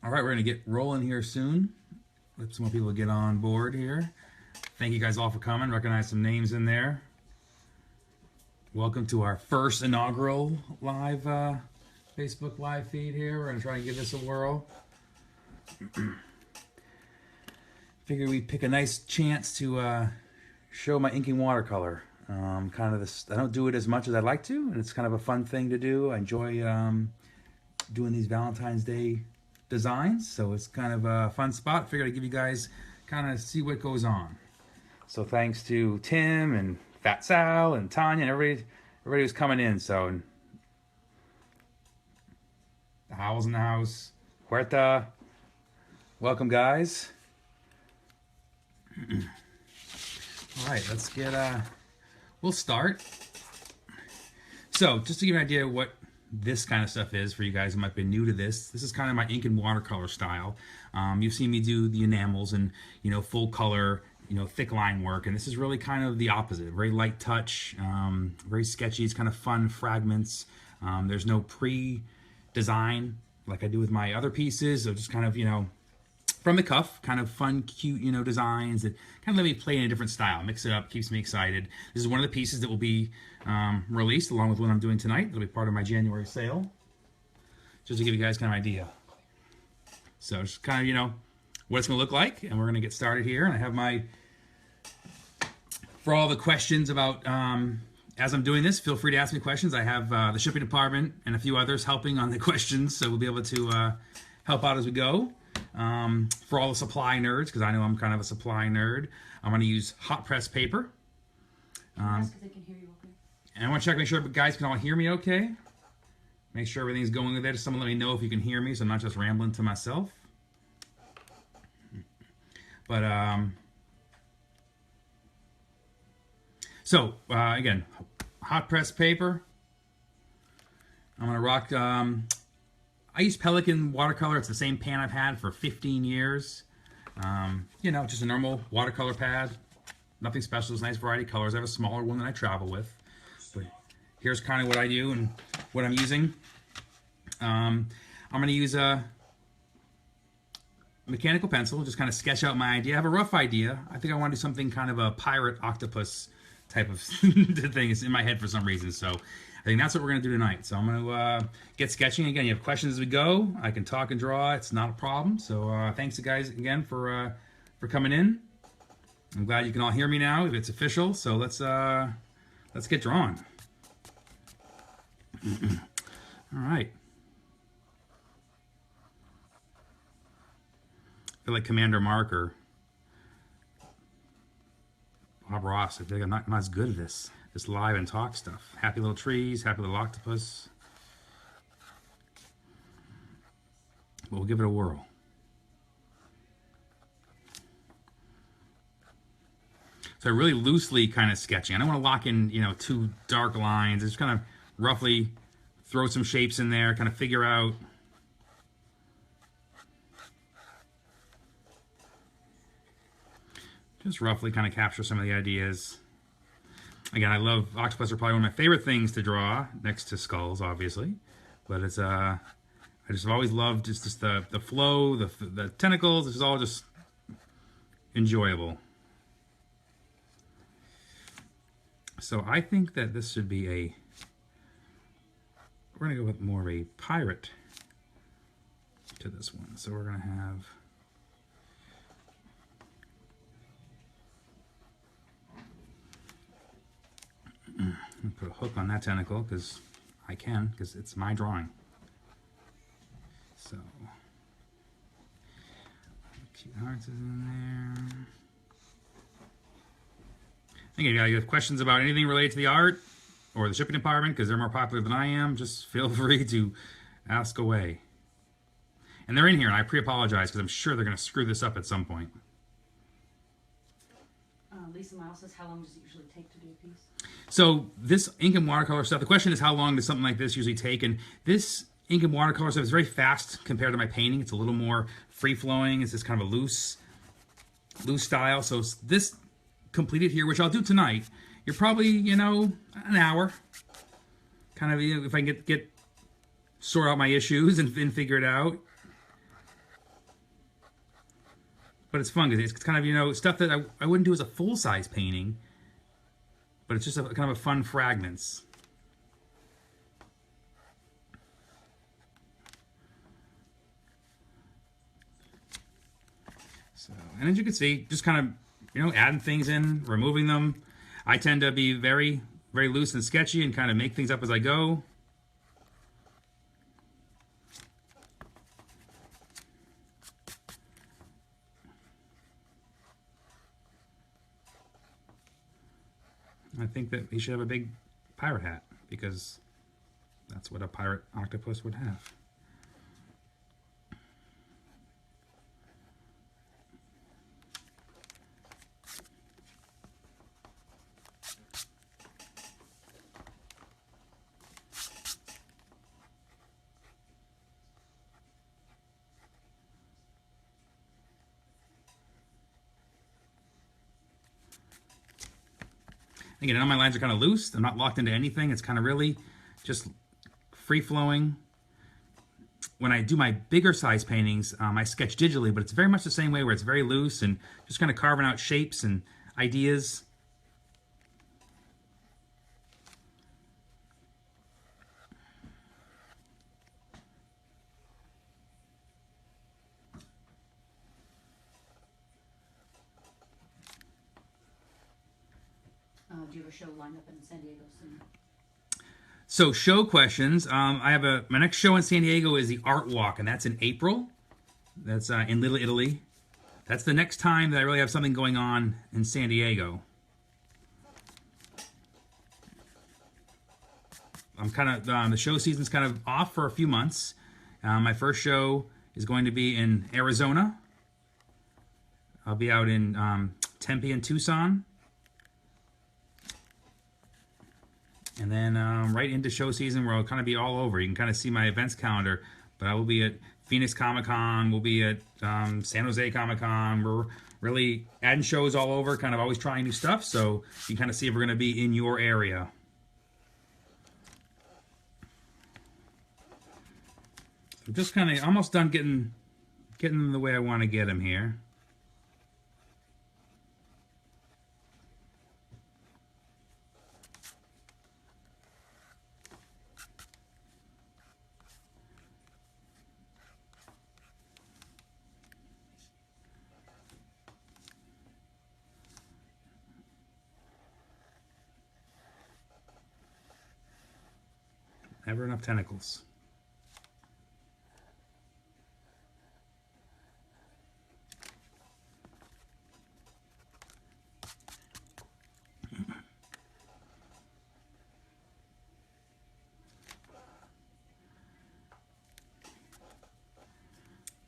All right, we're gonna get rolling here soon. Let some more people get on board here. Thank you guys all for coming. Recognize some names in there. Welcome to our first inaugural live Facebook live feed here. We're gonna try and give this a whirl. Figure we pick a nice chance to show my inking watercolor. Kind of this. I don't do it as much as I'd like to, and it's kind of a fun thing to do. I enjoy doing these Valentine's Day designs, so it's kind of a fun spot. Figured I'd give you guys kind of see what goes on. So thanks to Tim and Fat Sal and Tanya and everybody who's coming in. So the Howl's in the house. Huerta, welcome guys. All right, let's get we'll start. So just to give you an idea of what this kind of stuff is for you guys who might be new to this is kind of my ink and watercolor style. You've seen me do the enamels and full color, thick line work, and this is really kind of the opposite. Very light touch, very sketchy. It's kind of fun fragments. There's no pre-design like I do with my other pieces. So just kind of from the cuff, kind of fun, cute, designs that kind of let me play in a different style, mix it up, keeps me excited. This is one of the pieces that will be released along with what I'm doing tonight. It'll be part of my January sale, just to give you guys kind of an idea. So just kind of, what it's going to look like, and we're going to get started here. And I have my, for all the questions about, as I'm doing this, feel free to ask me questions. I have the shipping department and a few others helping on the questions, so we'll be able to help out as we go. For all the supply nerds, because I know I'm kind of a supply nerd, I'm going to use hot press paper. That's because they can hear you okay. And I want to check, make sure guys can all hear me okay. Make sure everything's going with it. Someone let me know if you can hear me, so I'm not just rambling to myself. But, so, again, hot press paper. I'm going to rock, I use Pelican watercolor. It's the same pan I've had for 15 years. Just a normal watercolor pad. Nothing special. It's a nice variety of colors. I have a smaller one that I travel with. But here's kind of what I do and what I'm using. I'm going to use a mechanical pencil, just kind of sketch out my idea. I have a rough idea. I think I want to do something kind of a pirate octopus type of thing. It's in my head for some reason. So I think that's what we're going to do tonight. So I'm going to get sketching. Again, you have questions as we go. I can talk and draw. It's not a problem. So thanks, guys, again for coming in. I'm glad you can all hear me now. If it's official, so let's get drawn. All right. I feel like Commander Mark or Bob Ross. I feel like I'm not as good at this live and talk stuff. Happy little trees, happy little octopus. But we'll give it a whirl. So really loosely kind of sketching. I don't want to lock in, too dark lines. Just kind of roughly throw some shapes in there, kind of figure out. Just roughly kind of capture some of the ideas. Again, I love octopus are probably one of my favorite things to draw, next to skulls, obviously. But it's I just have always loved just the flow, the tentacles. It's all just enjoyable. So I think that this should be we're gonna go with more of a pirate to this one. So we're gonna have. Put a hook on that tentacle because I can, because it's my drawing. So, cute hearts is in there. Again, if you have questions about anything related to the art or the shipping department, because they're more popular than I am, just feel free to ask away. And they're in here, and I pre-apologize because I'm sure they're going to screw this up at some point. Lisa Miles says, how long does it usually take to do a piece? So this ink and watercolor stuff, the question is how long does something like this usually take? And this ink and watercolor stuff is very fast compared to my painting. It's a little more free-flowing. It's just kind of a loose style. So this completed here, which I'll do tonight, you're probably, an hour. Kind of, if I can get sort out my issues and figure it out. But it's fun because it's kind of, you know, stuff that I wouldn't do as a full-size painting, but it's just a kind of a fun fragments. So, and as you can see, just kind of, you know, adding things in, removing them. I tend to be very, very loose and sketchy and kind of make things up as I go. I think that he should have a big pirate hat because that's what a pirate octopus would have. Again, all my lines are kind of loose. I'm not locked into anything. It's kind of really just free-flowing. When I do my bigger size paintings, I sketch digitally, but it's very much the same way where it's very loose and just kind of carving out shapes and ideas. Do you have a show lined up in San Diego soon? So show questions. I have my next show in San Diego is the Art Walk, and that's in April. That's in Little Italy. That's the next time that I really have something going on in San Diego. I'm kind of the show season's kind of off for a few months. My first show is going to be in Arizona. I'll be out in Tempe and Tucson. And then right into show season where I'll kind of be all over. You can kind of see my events calendar. But I will be at Phoenix Comic-Con. We'll be at San Jose Comic-Con. We're really adding shows all over, kind of always trying new stuff. So you can kind of see if we're going to be in your area. I'm just kind of almost done getting them the way I want to get them here. Never enough tentacles.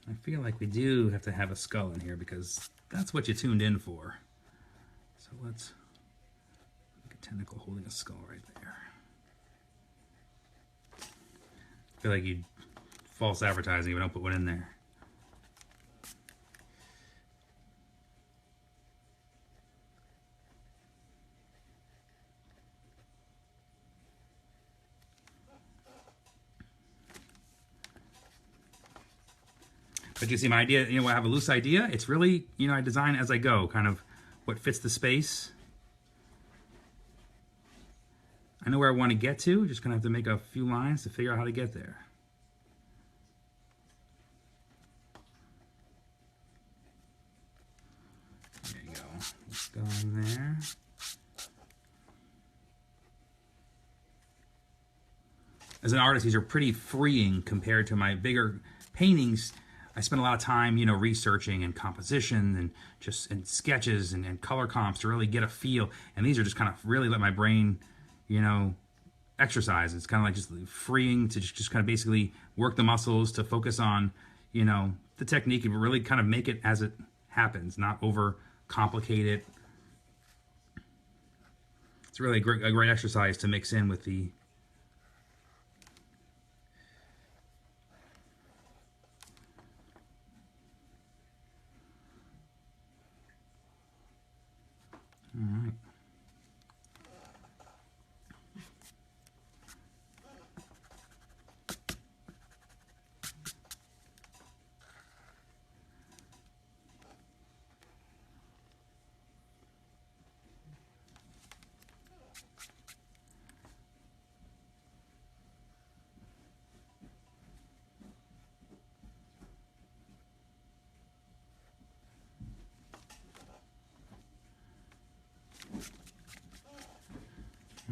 I feel like we do have to have a skull in here because that's what you tuned in for. So let's make a tentacle holding a skull right there. I feel like you false advertising if you don't put one in there. But you see my idea, you know, I have a loose idea. It's really, you know, I design as I go, kind of what fits the space. I know where I want to get to, just gonna have to make a few lines to figure out how to get there. There you go. Let's go in there. As an artist, these are pretty freeing compared to my bigger paintings. I spend a lot of time, you know, researching and composition and just sketches and color comps to really get a feel. And these are just kind of really let my brain, you know, exercise. It's kind of like just freeing to just kind of basically work the muscles to focus on, you know, the technique and really kind of make it as it happens, not over complicate it. It's really a great exercise to mix in with the all right.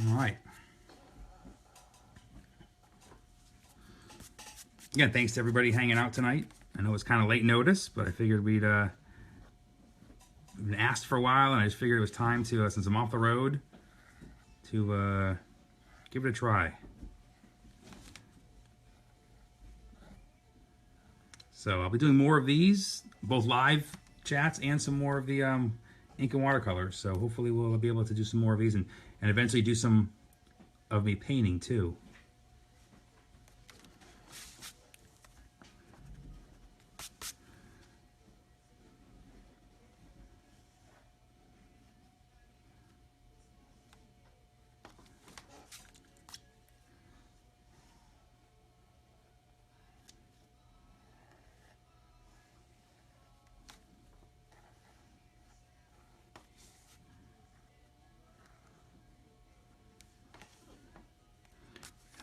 All right. Again, thanks to everybody hanging out tonight. I know it's kind of late notice, but I figured we'd been asked for a while, and I just figured it was time to, since I'm off the road, to give it a try. So I'll be doing more of these, both live chats and some more of the ink and watercolors. So hopefully we'll be able to do some more of these and eventually do some of me painting too.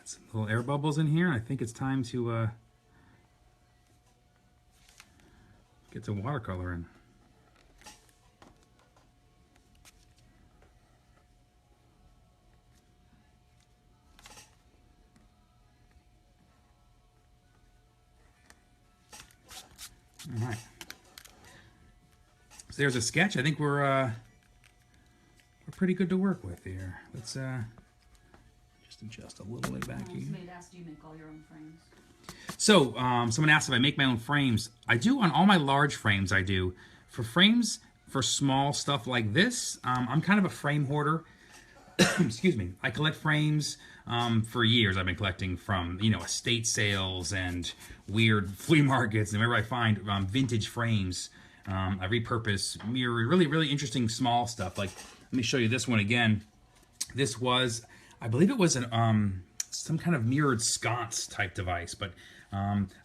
Some little air bubbles in here. I think it's time to get some watercolor in. All right. So there's a sketch. I think we're pretty good to work with here. Let's just adjust a little bit back here. Somebody asked, do you make all your own frames? So someone asked if I make my own frames. I do on all my large frames. I do. For frames for small stuff like this, I'm kind of a frame hoarder. Excuse me. I collect frames for years. I've been collecting from, you know, estate sales and weird flea markets, and wherever I find vintage frames, I repurpose really interesting small stuff. Like, let me show you this one again. This was, I believe it was an some kind of mirrored sconce type device, but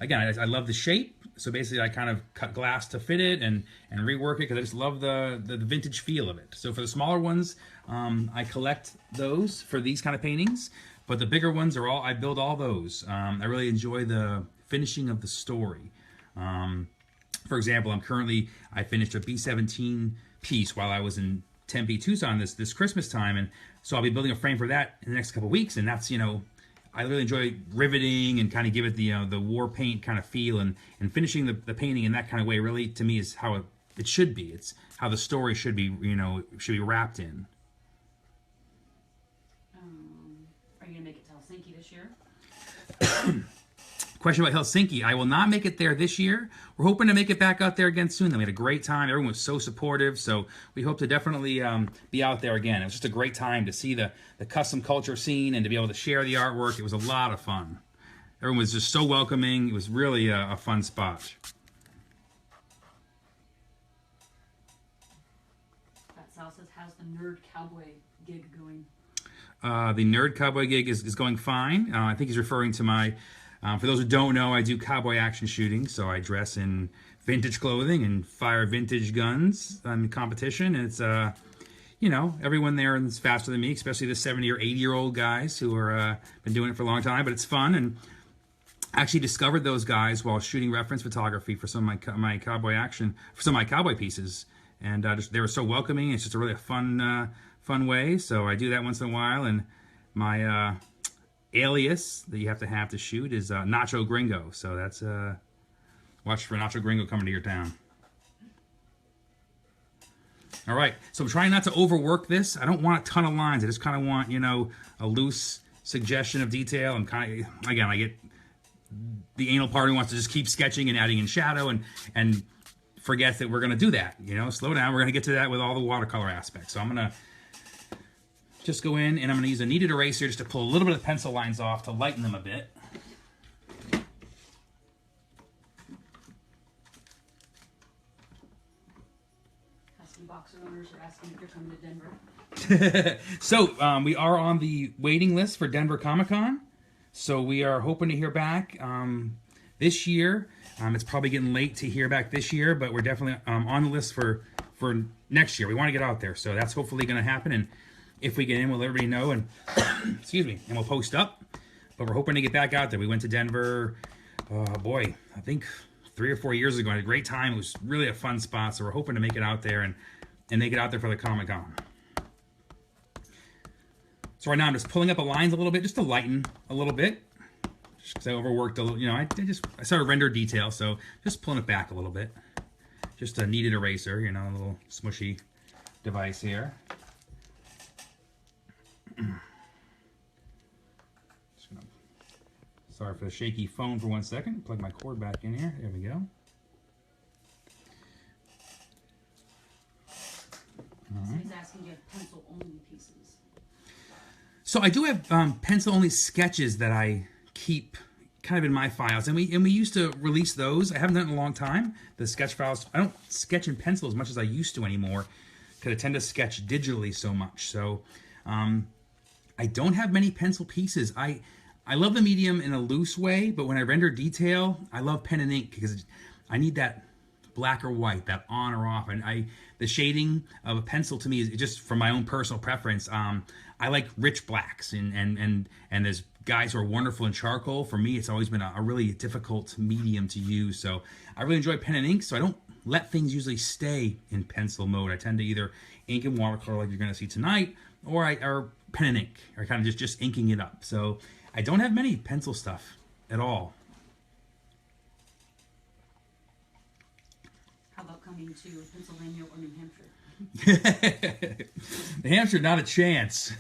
again, I love the shape. So basically, I kind of cut glass to fit it and rework it because I just love the vintage feel of it. So for the smaller ones, I collect those for these kind of paintings, but the bigger ones are all, I build all those. I really enjoy the finishing of the story. For example, I finished a B17 piece while I was in Tempe, Tucson this Christmas time, and so I'll be building a frame for that in the next couple of weeks, and that's, you know, I really enjoy riveting and kind of give it the war paint kind of feel, and finishing the painting in that kind of way really, to me, is how it should be. It's how the story should be, you know, should be wrapped in. Are you going to make it to Helsinki this year? Question about Helsinki. I will not make it there this year. We're hoping to make it back out there again soon. We had a great time. Everyone was so supportive, so we hope to definitely be out there again. It was just a great time to see the custom culture scene and to be able to share the artwork. It was a lot of fun. Everyone was just so welcoming. It was really a fun spot. That Sal says, how's the Nerd Cowboy gig going? The Nerd Cowboy gig is going fine. I think he's referring to my... for those who don't know, I do cowboy action shooting, so I dress in vintage clothing and fire vintage guns in competition. And it's, you know, everyone there is faster than me, especially the 70 or 80-year-old guys who are been doing it for a long time. But it's fun, and I actually discovered those guys while shooting reference photography for some of my cowboy action, for some of my cowboy pieces, and they were so welcoming. It's just a really fun way. So I do that once in a while, and my alias that you have to shoot is Nacho Gringo. So that's watch for Nacho Gringo coming to your town. All right, so I'm trying not to overwork this. I don't want a ton of lines. I just kind of want, you know, a loose suggestion of detail. And kind of, again, I get the anal part who wants to just keep sketching and adding in shadow and forgets that we're going to do that. You know, slow down. We're going to get to that with all the watercolor aspects. So I'm going to just go in, and I'm going to use a kneaded eraser just to pull a little bit of the pencil lines off to lighten them a bit. Husky boxer owners are asking if you're coming to Denver. So we are on the waiting list for Denver Comic-Con. So we are hoping to hear back this year. It's probably getting late to hear back this year, but we're definitely on the list for next year. We want to get out there, so that's hopefully going to happen. And if we get in, we'll let everybody know, and excuse me, and we'll post up. But we're hoping to get back out there. We went to Denver, boy, I think 3 or 4 years ago. I had a great time. It was really a fun spot. So we're hoping to make it out there and make it out there for the Comic-Con. So right now I'm just pulling up the lines a little bit just to lighten a little bit. Just because I overworked a little, you know, I started render detail, so just pulling it back a little bit. Just a kneaded eraser, you know, a little smushy device here. Just gonna, sorry for the shaky phone for 1 second. Plug my cord back in here. There we go. So he's asking, do you have pencil-only pieces? So I do have pencil-only sketches that I keep kind of in my files, and we used to release those. I haven't done it in a long time. The sketch files, I don't sketch in pencil as much as I used to anymore, because I tend to sketch digitally so much. So I don't have many pencil pieces. I love the medium in a loose way, but when I render detail, I love pen and ink because I need that black or white, that on or off. And the shading of a pencil to me is just from my own personal preference. I like rich blacks, and there's guys who are wonderful in charcoal. For me, it's always been a really difficult medium to use. So I really enjoy pen and ink, so I don't let things usually stay in pencil mode. I tend to either ink and watercolor like you're going to see tonight, or pen and ink, or kind of just inking it up. So I don't have many pencil stuff at all. How about coming to Pennsylvania or New Hampshire? New Hampshire, not a chance.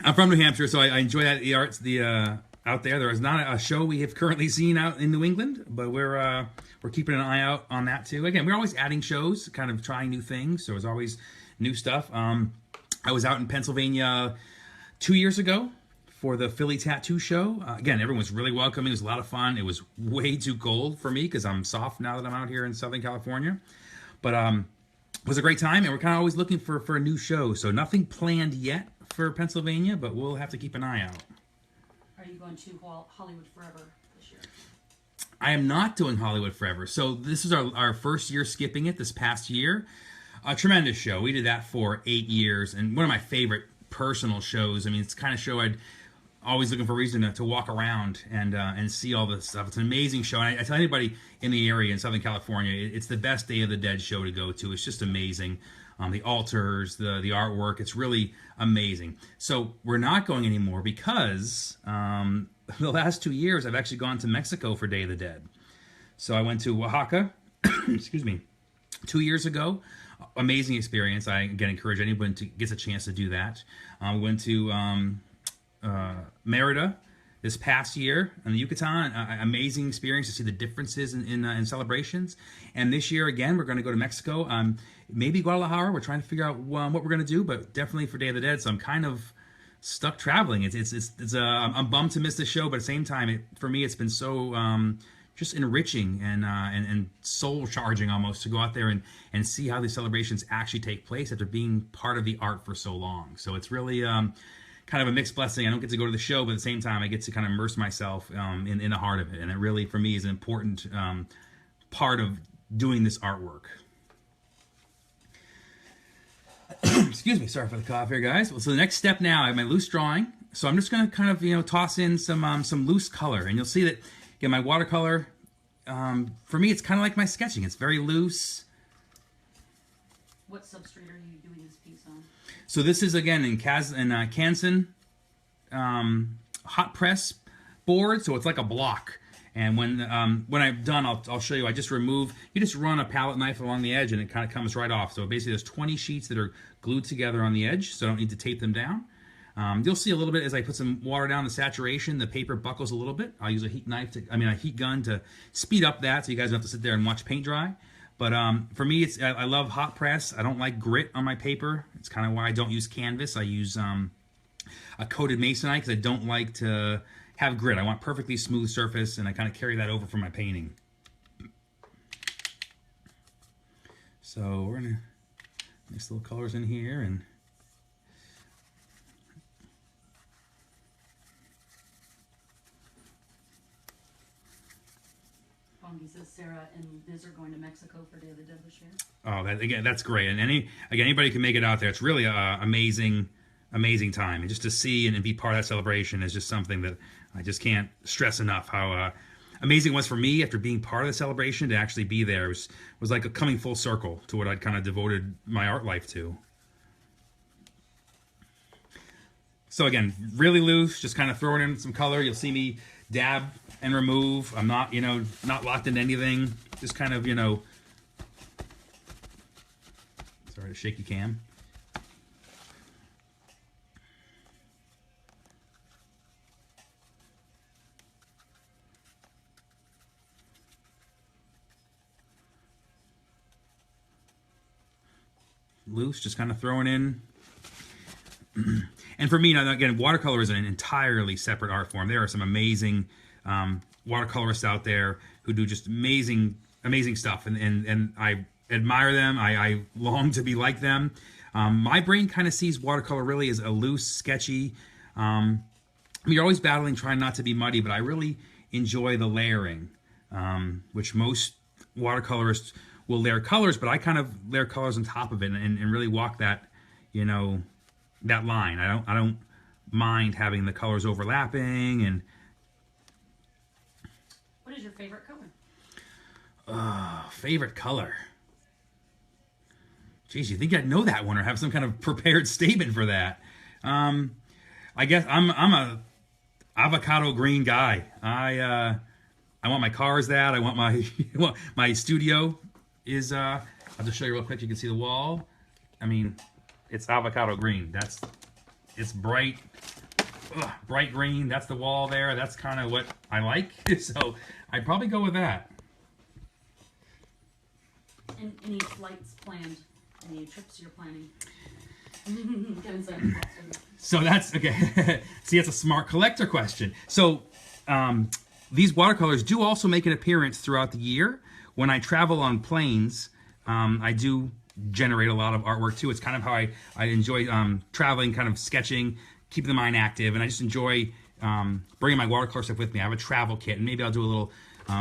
I'm from New Hampshire, so I enjoy that, the arts out there. There is not a show we have currently seen out in New England, but we're keeping an eye out on that too. Again, we're always adding shows, kind of trying new things, so there's always new stuff. I was out in Pennsylvania 2 years ago for the Philly Tattoo Show. Again, everyone was really welcoming. It was a lot of fun. It was way too cold for me because I'm soft now that I'm out here in Southern California. But it was a great time, and we're kind of always looking for a new show. So nothing planned yet for Pennsylvania, but we'll have to keep an eye out. Are you going to Hollywood Forever this year? I am not doing Hollywood Forever. So this is our first year skipping it this past year. A tremendous show. We did that for 8 years, and one of my favorite personal shows. I mean, it's the kind of show I'd always looking for a reason to walk around and see all this stuff. It's an amazing show. And I tell anybody in the area in Southern California, it's the best Day of the Dead show to go to. It's just amazing. The altars, the artwork, it's really amazing. So we're not going anymore because the last 2 years I've actually gone to Mexico for Day of the Dead. So I went to Oaxaca, excuse me, 2 years ago. Amazing experience. I again encourage anyone to gets a chance to do that. We went to Merida this past year in the Yucatan. Amazing experience to see the differences in celebrations. And this year again, we're going to go to Mexico. Maybe Guadalajara. We're trying to figure out what we're going to do, but definitely for Day of the Dead. So I'm kind of stuck traveling. I'm bummed to miss the show, but at the same time, for me, it's been so just enriching and soul charging almost to go out there and see how these celebrations actually take place after being part of the art for so long. So it's really kind of a mixed blessing. I don't get to go to the show, but at the same time, I get to kind of immerse myself in the heart of it. And it really, for me, is an important part of doing this artwork. Excuse me, sorry for the cough here, guys. Well, so the next step now, I have my loose drawing. So I'm just going to kind of, toss in some loose color. And you'll see that, again, my watercolor, for me, it's kind of like my sketching. It's very loose. What substrate are you doing this piece on? So this is, again, in Canson hot press board. So it's like a block. And when I'm done, I'll show you. I just remove, you just run a palette knife along the edge and it kind of comes right off. So basically there's 20 sheets that are glued together on the edge, so I don't need to tape them down. You'll see a little bit as I put some water down the saturation, the paper buckles a little bit. I'll use a heat gun to speed up that so you guys don't have to sit there and watch paint dry. But for me, I love hot press. I don't like grit on my paper. It's kind of why I don't use canvas. I use a coated masonite because I don't like to have grit. I want perfectly smooth surface, and I kind of carry that over for my painting. So we're gonna mix little colors in here and Bongi says Sarah and Liz are going to Mexico for Day of the Dead this year. Oh, that's great. And anybody can make it out there. It's really an amazing time. And just to see and be part of that celebration is just something that I just can't stress enough how amazing it was for me after being part of the celebration to actually be there. It was like a coming full circle to what I'd kind of devoted my art life to. So again, really loose, just kind of throwing in some color. You'll see me dab and remove. I'm not, you know, not locked into anything. Just kind of, you know, sorry to shaky cam. Loose, just kind of throwing in. And for me, now again, watercolor is an entirely separate art form. There are some amazing watercolorists out there who do just amazing stuff, and I admire them. I long to be like them. My brain kind of sees watercolor really as a loose, sketchy. You're always battling, trying not to be muddy, but I really enjoy the layering, which most watercolorists will layer colors, but I kind of layer colors on top of it and really walk that, you know, that line. I don't mind having the colors overlapping. And what is your favorite color? Favorite color? Geez, you think I'd know that one or have some kind of prepared statement for that? I guess I'm a avocado green guy. I want my cars that. I want my my studio is. I'll just show you real quick. You can see the wall. I mean, it's avocado green. It's bright, bright green. That's the wall there. That's kind of what I like. So I'd probably go with that. And any flights planned? Any trips you're planning? So that's okay. See, it's a smart collector question. So these watercolors do also make an appearance throughout the year. When I travel on planes, I do generate a lot of artwork too. It's kind of how I enjoy traveling, kind of sketching, keeping the mind active, and I just enjoy bringing my watercolor stuff with me. I have a travel kit, and maybe I'll do a little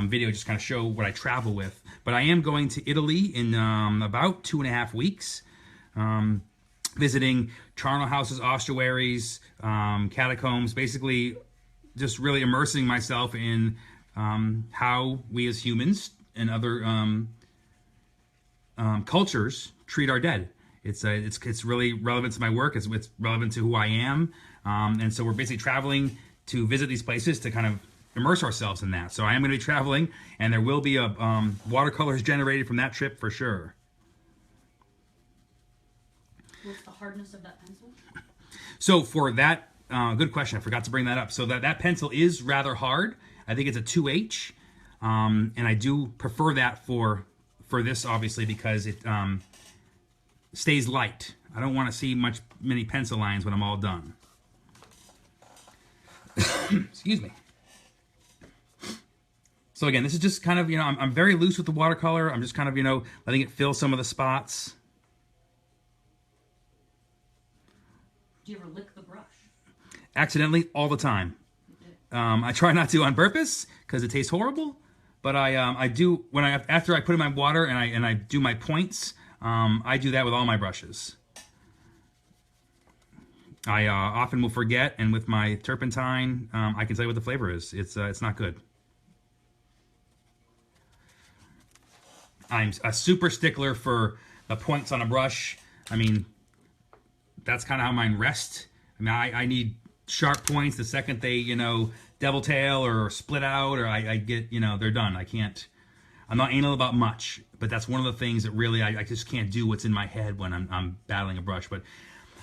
video just kind of show what I travel with. But I am going to Italy in about 2.5 weeks, visiting charnel houses, ossuaries, catacombs, basically just really immersing myself in how we as humans and other cultures treat our dead. It's really relevant to my work. It's relevant to who I am, and so we're basically traveling to visit these places to kind of immerse ourselves in that. So I am going to be traveling, and there will be a watercolors generated from that trip for sure. What's the hardness of that pencil? So for that, good question. I forgot to bring that up. So that pencil is rather hard. I think it's a 2H, and I do prefer that for this, obviously, because it stays light. I don't want to see many pencil lines when I'm all done. Excuse me. So again, this is just kind of, you know, I'm very loose with the watercolor. I'm just kind of, you know, letting it fill some of the spots. Do you ever lick the brush? Accidentally, all the time. I try not to on purpose because it tastes horrible, but I do after I put in my water and I do my points. I do that with all my brushes. I often will forget, and with my turpentine, I can tell you what the flavor is. It's not good. I'm a super stickler for the points on a brush. I mean, that's kind of how mine rest. I mean, I need sharp points. The second they, you know, devil tail or split out, or I get, you know, they're done. I'm not anal about much, but that's one of the things that really I just can't do what's in my head when I'm battling a brush. But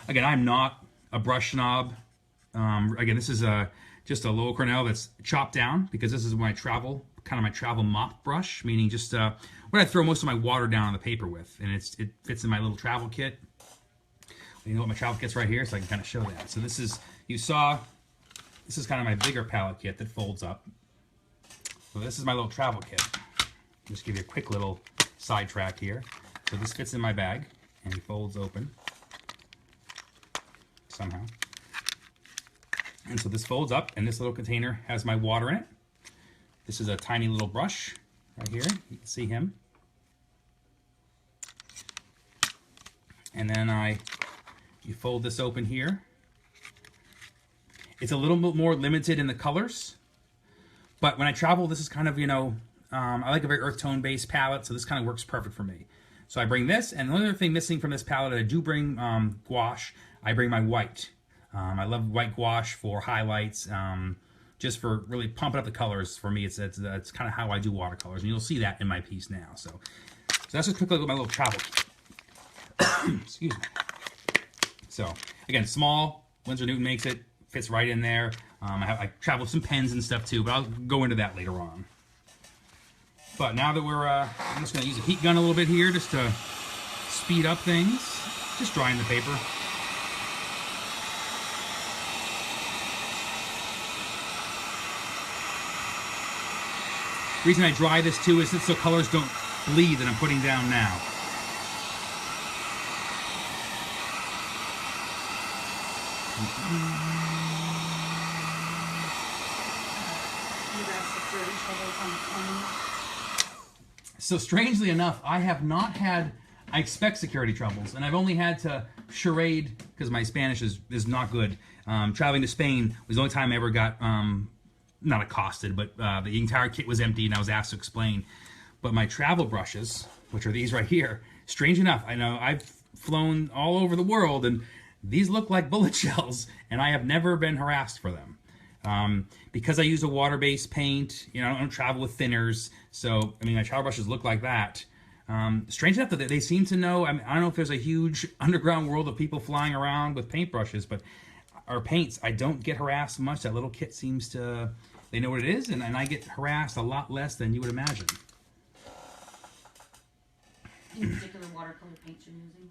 again, I'm not a brush snob. Again, this is just a Low Cornell that's chopped down because this is my travel mop brush, meaning just what I throw most of my water down on the paper with, and it fits in my little travel kit. You know what my travel kit's right here, so I can kind of show that. So this is kind of my bigger palette kit that folds up. So this is my little travel kit. Just give you a quick little sidetrack here. So this fits in my bag, and it folds open somehow. And so this folds up, and this little container has my water in it. This is a tiny little brush right here. You can see him. And then you fold this open here. It's a little bit more limited in the colors, but when I travel, this is kind of, you know, I like a very earth tone based palette, so this kind of works perfect for me. So I bring this, and the only other thing missing from this palette, I do bring gouache. I bring my white. I love white gouache for highlights, just for really pumping up the colors. For me, it's kind of how I do watercolors, and you'll see that in my piece now. So that's just quickly my little travel. Excuse me. So again, small. Winsor Newton makes it, fits right in there. I travel with some pens and stuff too, but I'll go into that later on. But now that I'm just going to use a heat gun a little bit here just to speed up things. Just drying the paper. The reason I dry this too is so colors don't bleed that I'm putting down now. So strangely enough, I have not had, I expect security troubles, and I've only had to charade, because my Spanish is not good. Traveling to Spain was the only time I ever got, not accosted, but the entire kit was empty and I was asked to explain. But my travel brushes, which are these right here, strange enough, I know I've flown all over the world and these look like bullet shells, and I have never been harassed for them. Because I use a water-based paint, you know, I don't travel with thinners, so, I mean, my travel brushes look like that. Strange enough that they seem to know, I don't know if there's a huge underground world of people flying around with paintbrushes, but our paints, I don't get harassed much. That little kit seems to, they know what it is, and I get harassed a lot less than you would imagine. Any particular watercolor paints you're using?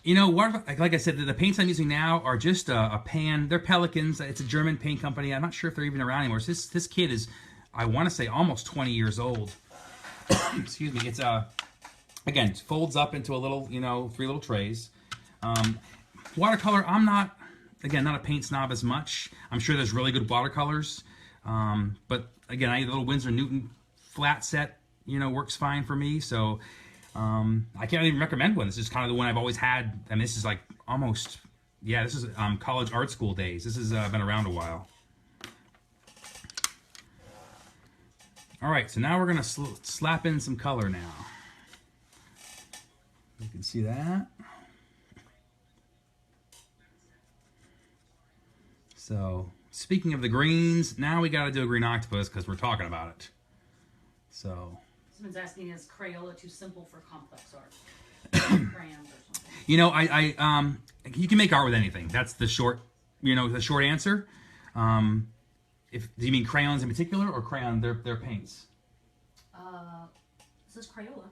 You know, like I said, the paints I'm using now are just a pan. They're Pelicans. It's a German paint company. I'm not sure if they're even around anymore. So this kit is, I want to say, almost 20 years old. Excuse me. It's again, it folds up into a little, you know, 3 little trays. Watercolor, I'm not, again, not a paint snob as much. I'm sure there's really good watercolors. But again, I a little Winsor Newton flat set, you know, works fine for me. So I can't even recommend one. This is kind of the one I've always had, and this is like almost, yeah, this is college art school days. This has been around a while. All right, so now we're gonna slap in some color now. You can see that. So speaking of the greens, now we got to do a green octopus because we're talking about it. So. Someone's asking, is Crayola too simple for complex art? Crayons or something. You know, you can make art with anything. That's the short, you know, the short answer. Do you mean crayons in particular, or their paints? It says Crayola.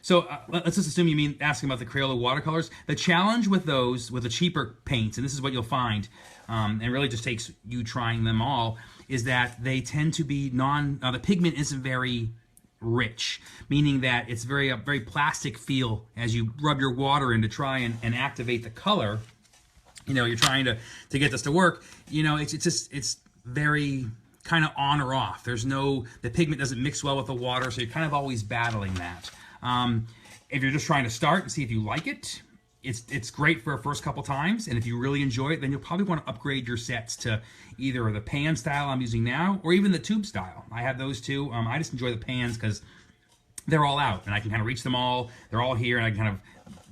So let's just assume you mean asking about the Crayola watercolors. The challenge with those, with the cheaper paints, and this is what you'll find, and it really just takes you trying them all, is that they tend to be the pigment isn't very rich, meaning that it's very plastic feel as you rub your water in to try and activate the color. You know, you're trying to get this to work. You know, it's very kind of on or off. The pigment doesn't mix well with the water, so you're kind of always battling that. If you're just trying to start and see if you like it, it's great for a first couple times, and if you really enjoy it, then you'll probably want to upgrade your sets to either the pan style I'm using now, or even the tube style. I have those too. I just enjoy the pans because they're all out, and I can kind of reach them all. They're all here, and I can kind of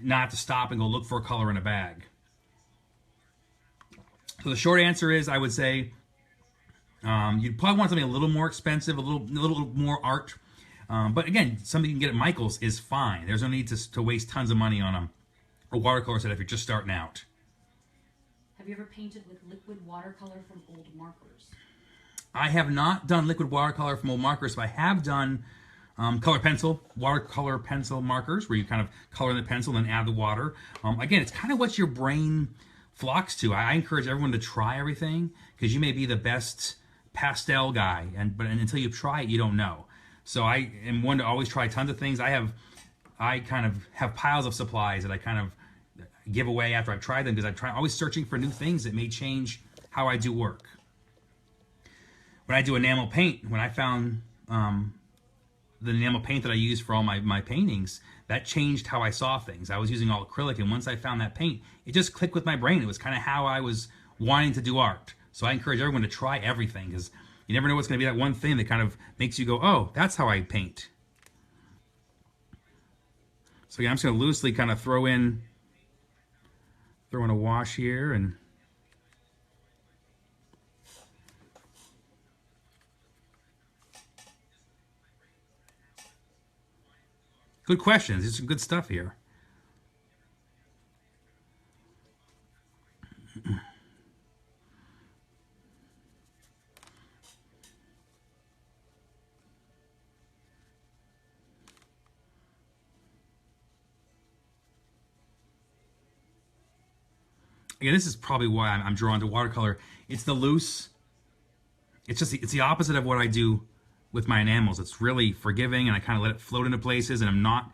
not have to stop and go look for a color in a bag. So the short answer is, I would say, you'd probably want something a little more expensive, a little more art. But again, something you can get at Michael's is fine. There's no need to waste tons of money on a watercolor set if you're just starting out. Have you ever painted with liquid watercolor from old markers? I have not done liquid watercolor from old markers, but I have done watercolor pencil markers, where you kind of color the pencil and then add the water. Again, it's kind of what your brain flocks to. I encourage everyone to try everything, because you may be the best pastel guy, but until you try it, you don't know. So I am one to always try tons of things. I kind of have piles of supplies that I kind of give away after I've tried them, because I'm always searching for new things that may change how I do work. When I do enamel paint, when I found the enamel paint that I use for all my paintings, that changed how I saw things. I was using all acrylic, and once I found that paint, it just clicked with my brain. It was kind of how I was wanting to do art. So I encourage everyone to try everything, because you never know what's going to be that one thing that kind of makes you go, oh, that's how I paint. So yeah, I'm just going to loosely kind of throw in a wash here, and Good questions. There's some good stuff here. Again, this is probably why I'm drawn to watercolor. It's the loose. It's the opposite of what I do with my enamels. It's really forgiving, and I kind of let it float into places, and I'm not.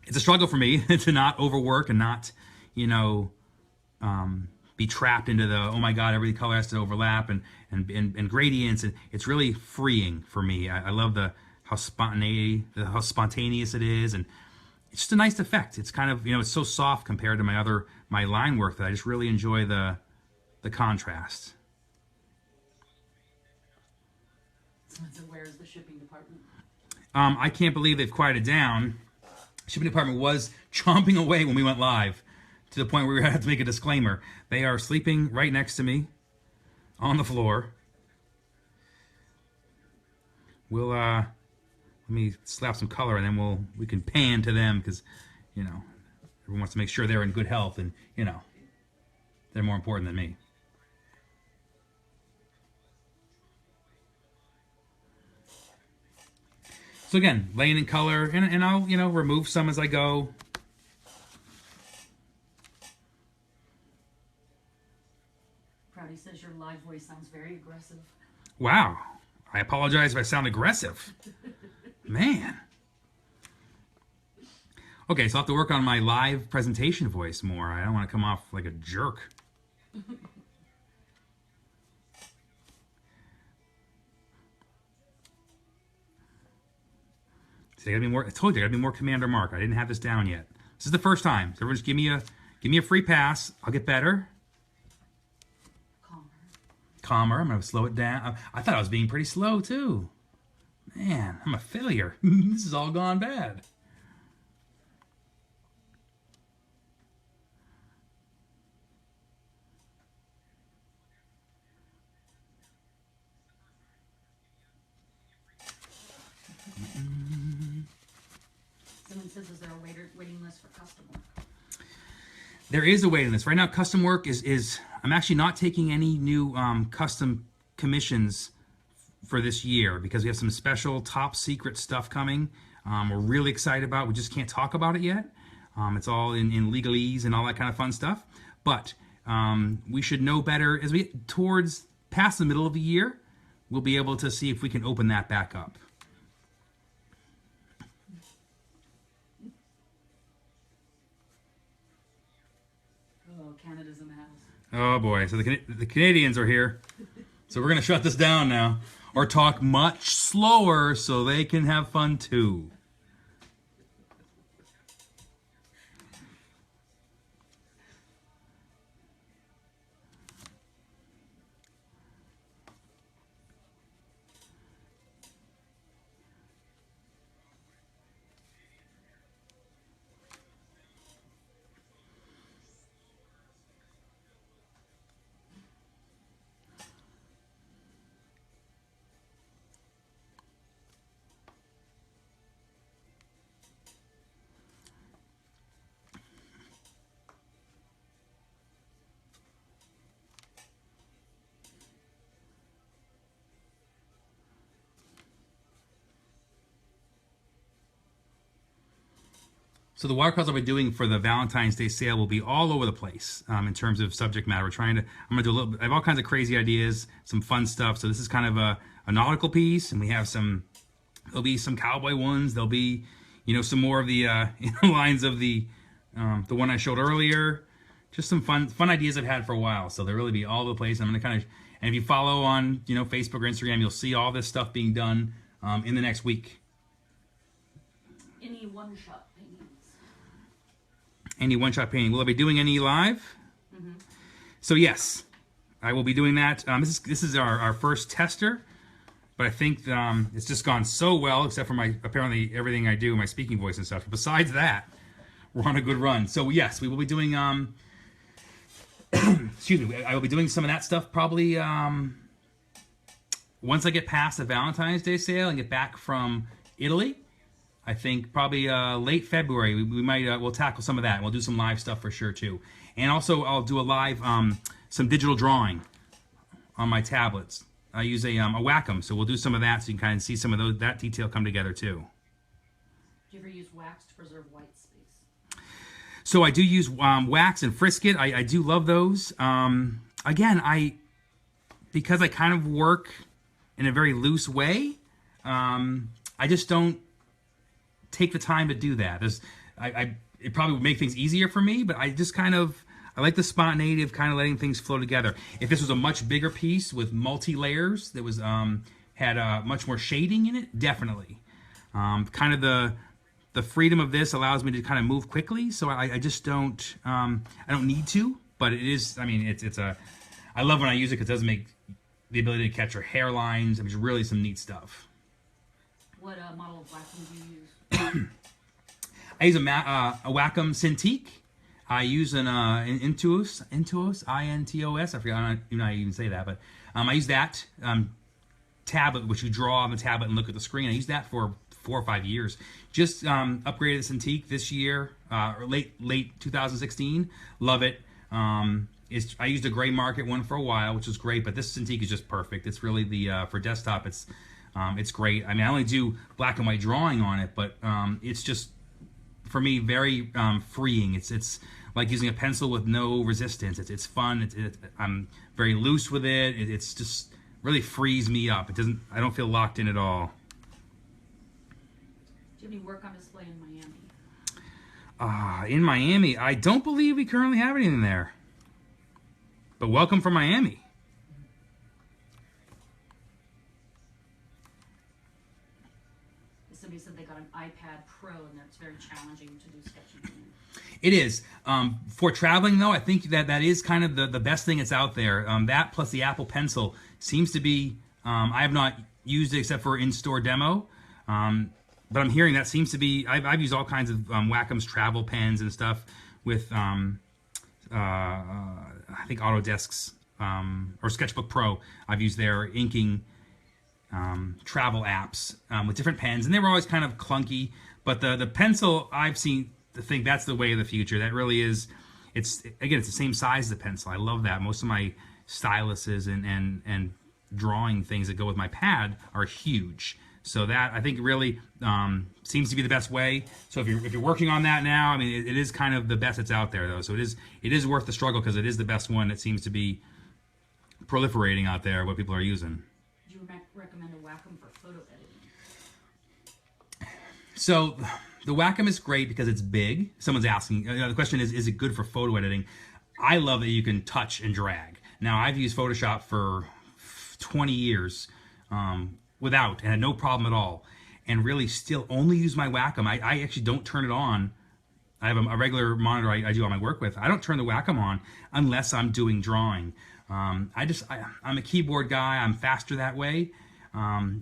It's a struggle for me to not overwork and not, you know, be trapped into the, oh my God, every color has to overlap and gradients, and it's really freeing for me. I love how spontaneous it is, and it's just a nice effect. It's kind of, you know, it's so soft compared to my line work that I just really enjoy the contrast. So where's the shipping department? I can't believe they've quieted down. Shipping department was chomping away when we went live, to the point where we had to make a disclaimer. They are sleeping right next to me on the floor. We'll let me slap some color, and then we can pan to them, because, you know, everyone wants to make sure they're in good health, and, you know, they're more important than me. So again, laying in color, and I'll, you know, remove some as I go. Proudy says your live voice sounds very aggressive. Wow. I apologize if I sound aggressive. Man. Okay, so I'll have to work on my live presentation voice more. I don't want to come off like a jerk. See, I gotta be more. I told you I gotta be more Commander Mark. I didn't have this down yet. This is the first time. So everyone just give me a free pass. I'll get better. Calmer. I'm gonna slow it down. I thought I was being pretty slow too. Man, I'm a failure. This has all gone bad. Someone says, is there a waiting list for custom work? There is a waiting list. Right now, custom work is I'm actually not taking any new custom commissions for this year, because we have some special top secret stuff coming. We're really excited about. We just can't talk about it yet. It's all in legalese and all that kind of fun stuff. But we should know better as we get towards past the middle of the year. We'll be able to see if we can open that back up. Oh, Canada's in the house. Oh boy, so the Canadians are here. So we're going to shut this down now. Or talk much slower so they can have fun too. So the watercolors I'll be doing for the Valentine's Day sale will be all over the place in terms of subject matter. I'm gonna do a little bit, I have all kinds of crazy ideas, some fun stuff. So this is kind of a nautical piece, and we have there'll be some cowboy ones. There'll be, you know, some more of the lines of the one I showed earlier. Just some fun ideas I've had for a while. So they'll really be all over the place. I'm gonna kind of, and if you follow on, you know, Facebook or Instagram, you'll see all this stuff being done in the next week. Any one-shot paintings? Any one-shot painting. Will I be doing any live? Mm-hmm. So yes, I will be doing that. This is our first tester, but I think it's just gone so well, except for apparently everything I do, my speaking voice and stuff. But besides that, we're on a good run. So yes, we will be doing excuse me, I will be doing some of that stuff probably once I get past the Valentine's Day sale and get back from Italy. I think probably late February. We might we'll tackle some of that. We'll do some live stuff for sure too. And also I'll do a live some digital drawing on my tablets. I use a Wacom, so we'll do some of that so you can kind of see some of that detail come together too. Do you ever use wax to preserve white space? So I do use wax and Frisket. I do love those. Again, because I kind of work in a very loose way, I just don't take the time to do that. It probably would make things easier for me, but I just kind of, I like the spontaneity of kind of letting things flow together. If this was a much bigger piece with multi-layers that was had much more shading in it, definitely. Kind of the freedom of this allows me to kind of move quickly, so I just don't, I don't need to, but it is, I mean, I love when I use it because it does make the ability to catch your hairlines. I mean, it's really some neat stuff. What model of Wacom do you use? I use a Wacom Cintiq. I use an Intuos, I-N-T-O-S. I forgot, I don't even know how you even say that, but I use that tablet, which you draw on the tablet and look at the screen. I used that for 4 or 5 years. Just upgraded the Cintiq this year, late 2016. Love it. I used a gray market one for a while, which was great, but this Cintiq is just perfect. It's really for desktop. It's great. I mean, I only do black and white drawing on it, but it's just, for me, very freeing. It's like using a pencil with no resistance. It's fun. I'm very loose with it. It's just really frees me up. I don't feel locked in at all. Do you have any work on display in Miami? In Miami, I don't believe we currently have anything there. But welcome from Miami. Somebody said they got an iPad Pro and that's very challenging to do sketching. It is. For traveling, though, I think that is kind of the best thing that's out there. That plus the Apple Pencil seems to be, I have not used it except for in-store demo, but I'm hearing that seems to be, I've used all kinds of Wacom's travel pens and stuff with, I think Autodesk's, or Sketchbook Pro. I've used their inking travel apps with different pens, and they were always kind of clunky, but the pencil I've seen, I think that's the way of the future. That really is, it's the same size as the pencil. I love that. Most of my styluses and drawing things that go with my pad are huge. So that, I think, really seems to be the best way. So if you're working on that now, I mean, it is kind of the best that's out there, though. So it is worth the struggle because it is the best one that seems to be proliferating out there, what people are using. Would you recommend a Wacom for photo editing? So the Wacom is great because it's big. Someone's asking, the question is it good for photo editing? I love that you can touch and drag. Now, I've used Photoshop for 20 years without, and had no problem at all, and really still only use my Wacom. I actually don't turn it on. I have a regular monitor I do all my work with. I don't turn the Wacom on unless I'm doing drawing. I'm a keyboard guy. I'm faster that way.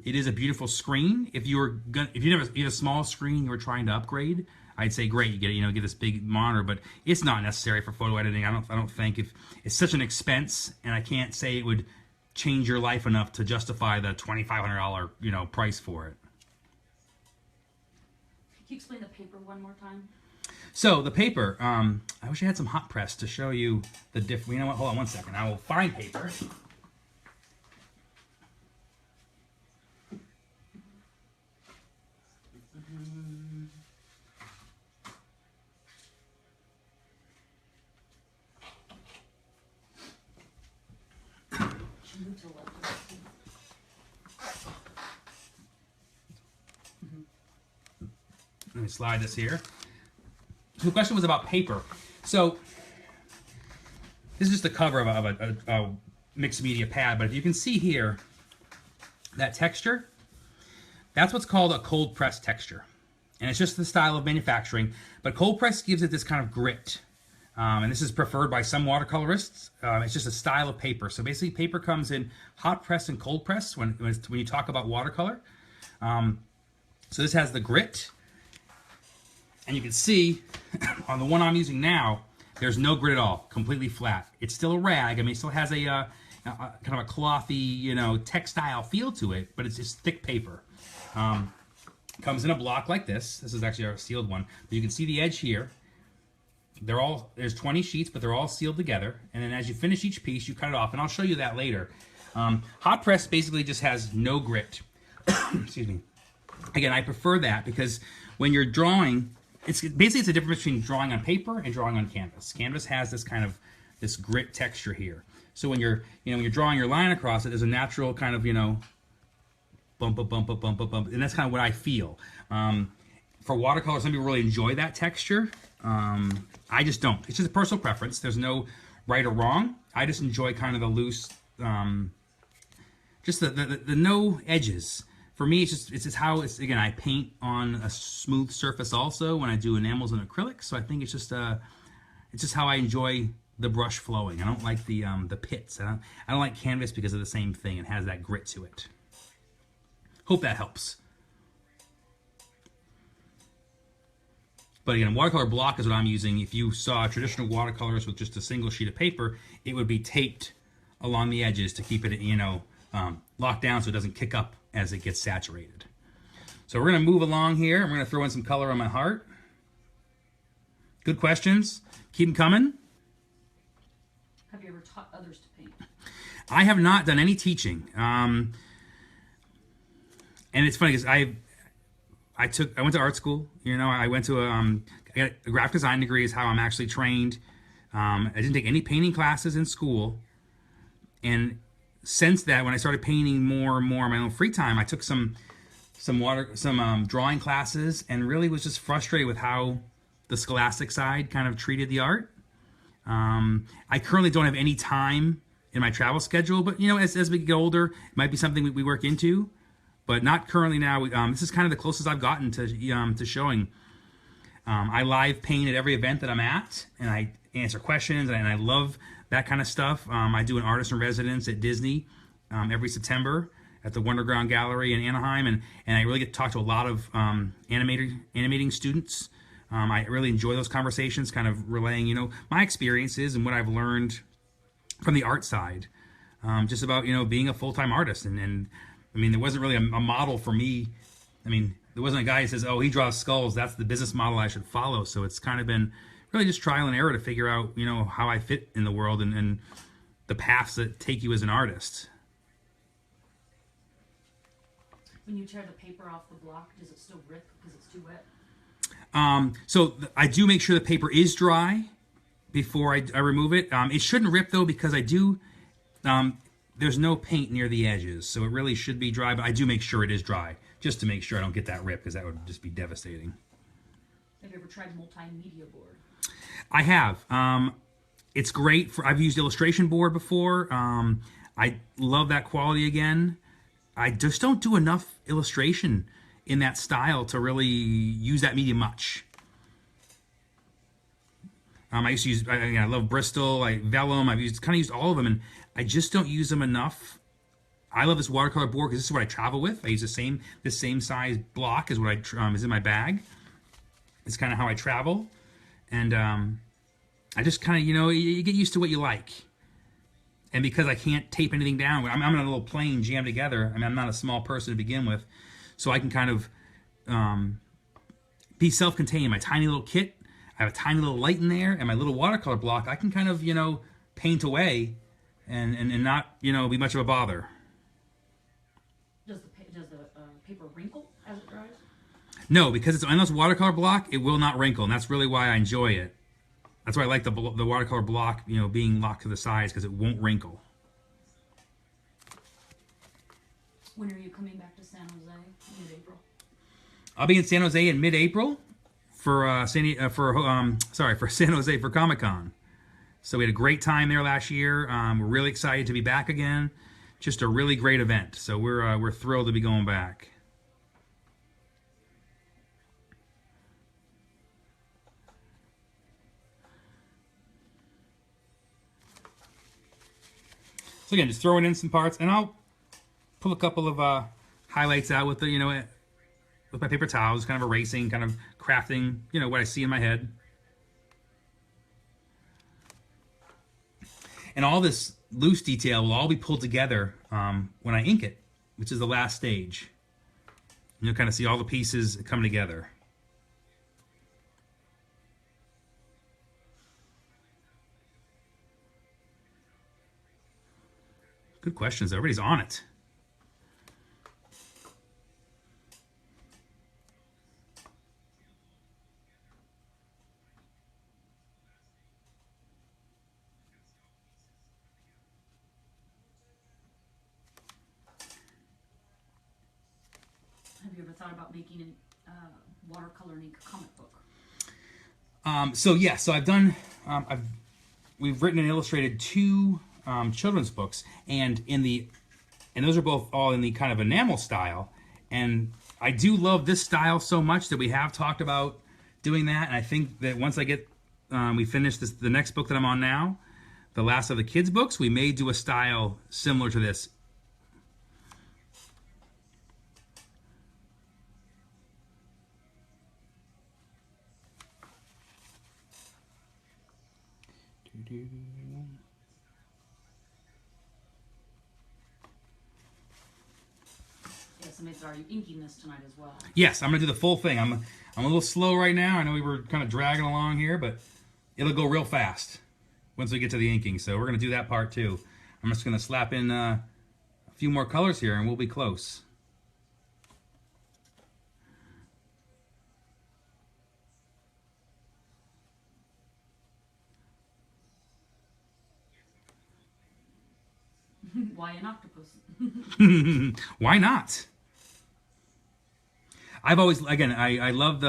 It is a beautiful screen. If you have a small screen you were trying to upgrade, I'd say great, you get this big monitor, but it's not necessary for photo editing. I don't think. If it's such an expense, and I can't say it would change your life enough to justify the $2,500 price for it. Can you explain the paper one more time? So the paper, I wish I had some hot press to show you the difference. You know what? Hold on one second. I will find paper. Let me slide this here. So the question was about paper. So this is just the cover of a mixed media pad, but if you can see here, that texture, that's what's called a cold press texture. And it's just the style of manufacturing, but cold press gives it this kind of grit. And this is preferred by some watercolorists. It's just a style of paper. So basically paper comes in hot press and cold press when you talk about watercolor. So this has the grit. And you can see on the one I'm using now, there's no grit at all, completely flat. It's still a rag. I mean, it still has a kind of a clothy, textile feel to it, but it's just thick paper. Kind Comes in a block like this. This is actually our sealed one. But you can see the edge here. There's 20 sheets, but they're all sealed together. And then as you finish each piece, you cut it off. And I'll show you that later. Hot press basically just has no grit. Excuse me. Again, I prefer that because when you're drawing, it's a difference between drawing on paper and drawing on canvas. Canvas has this grit texture here. So when you're drawing your line across it, there's a natural kind of, bump, and that's kind of what I feel. For watercolor, some people really enjoy that texture. I just don't. It's just a personal preference. There's no right or wrong. I just enjoy kind of the loose, just the no edges. For me, it's just how it's, again, I paint on a smooth surface also when I do enamels and acrylics. So I think it's just how I enjoy the brush flowing. I don't like the pits. I don't like canvas because of the same thing. It has that grit to it. Hope that helps. But again, watercolor block is what I'm using. If you saw traditional watercolors with just a single sheet of paper, it would be taped along the edges to keep it, locked down so it doesn't kick up as it gets saturated. So we're going to move along here. I'm going to throw in some color on my heart. Good questions. Keep them coming. Have you ever taught others to paint? I have not done any teaching. And it's funny because I went to art school. I went to I got a graphic design degree is how I'm actually trained. I didn't take any painting classes in school. And since that, when I started painting more and more in my own free time, I took some drawing classes and really was just frustrated with how the scholastic side kind of treated the art. I currently don't have any time in my travel schedule, but as we get older, it might be something we work into, but not currently now. This is kind of the closest I've gotten to showing. I live paint at every event that I'm at, and I answer questions, and I love that kind of stuff. I do an artist in residence at Disney every September at the Wonderground Gallery in Anaheim, and I really get to talk to a lot of animating students. I really enjoy those conversations, kind of relaying, my experiences and what I've learned from the art side, just about, being a full-time artist. And I mean, there wasn't really a model for me. I mean, there wasn't a guy who says, oh, he draws skulls, that's the business model I should follow. So it's kind of been really just trial and error to figure out, how I fit in the world and the paths that take you as an artist. When you tear the paper off the block, does it still rip because it's too wet? I do make sure the paper is dry before I remove it. It shouldn't rip though because I do, there's no paint near the edges, so it really should be dry, but I do make sure it is dry just to make sure I don't get that rip because that would just be devastating. Have you ever tried multimedia board? I have. It's great I've used illustration board before. I love that quality again. I just don't do enough illustration in that style to really use that medium much. I used to use, I love Bristol, Vellum, I've used all of them, and I just don't use them enough. I love this watercolor board because this is what I travel with. I use this same size block is what is in my bag. It's kind of how I travel, and I just kind of, you get used to what you like. And because I can't tape anything down, I'm in a little plane jammed together. I mean, I'm not a small person to begin with, so I can kind of be self-contained. My tiny little kit, I have a tiny little light in there, and my little watercolor block, I can kind of, paint away and not, be much of a bother. Does the paper wrinkle as it dries? No, because it's an endless watercolor block, it will not wrinkle, and that's really why I enjoy it. That's why I like the watercolor block, being locked to the sides, because it won't wrinkle. When are you coming back to San Jose? Mid-April? I'll be in San Jose in mid-April for San Jose for Comic-Con. So we had a great time there last year. We're really excited to be back again. Just a really great event. So we're thrilled to be going back. So again, just throwing in some parts, and I'll pull a couple of highlights out with the with my paper towels, kind of erasing, kind of crafting, what I see in my head. And all this loose detail will all be pulled together when I ink it, which is the last stage. You'll kind of see all the pieces come together. Good questions. Everybody's on it. Have you ever thought about making a watercolor and ink comic book? So I've done. We've written and illustrated 2 children's books, and those are both all in the kind of enamel style. And I do love this style so much that we have talked about doing that. And I think that once I get we finish the next book that I'm on now, the last of the kids' books, we may do a style similar to this. Yeah, somebody said, are you inking this tonight as well? Yes, I'm gonna do the full thing. I'm a little slow right now. I know we were kind of dragging along here, but it'll go real fast once we get to the inking. So we're gonna do that part too. I'm just gonna slap in a few more colors here, and we'll be close. Why an octopus? Why not? I've always, again, I love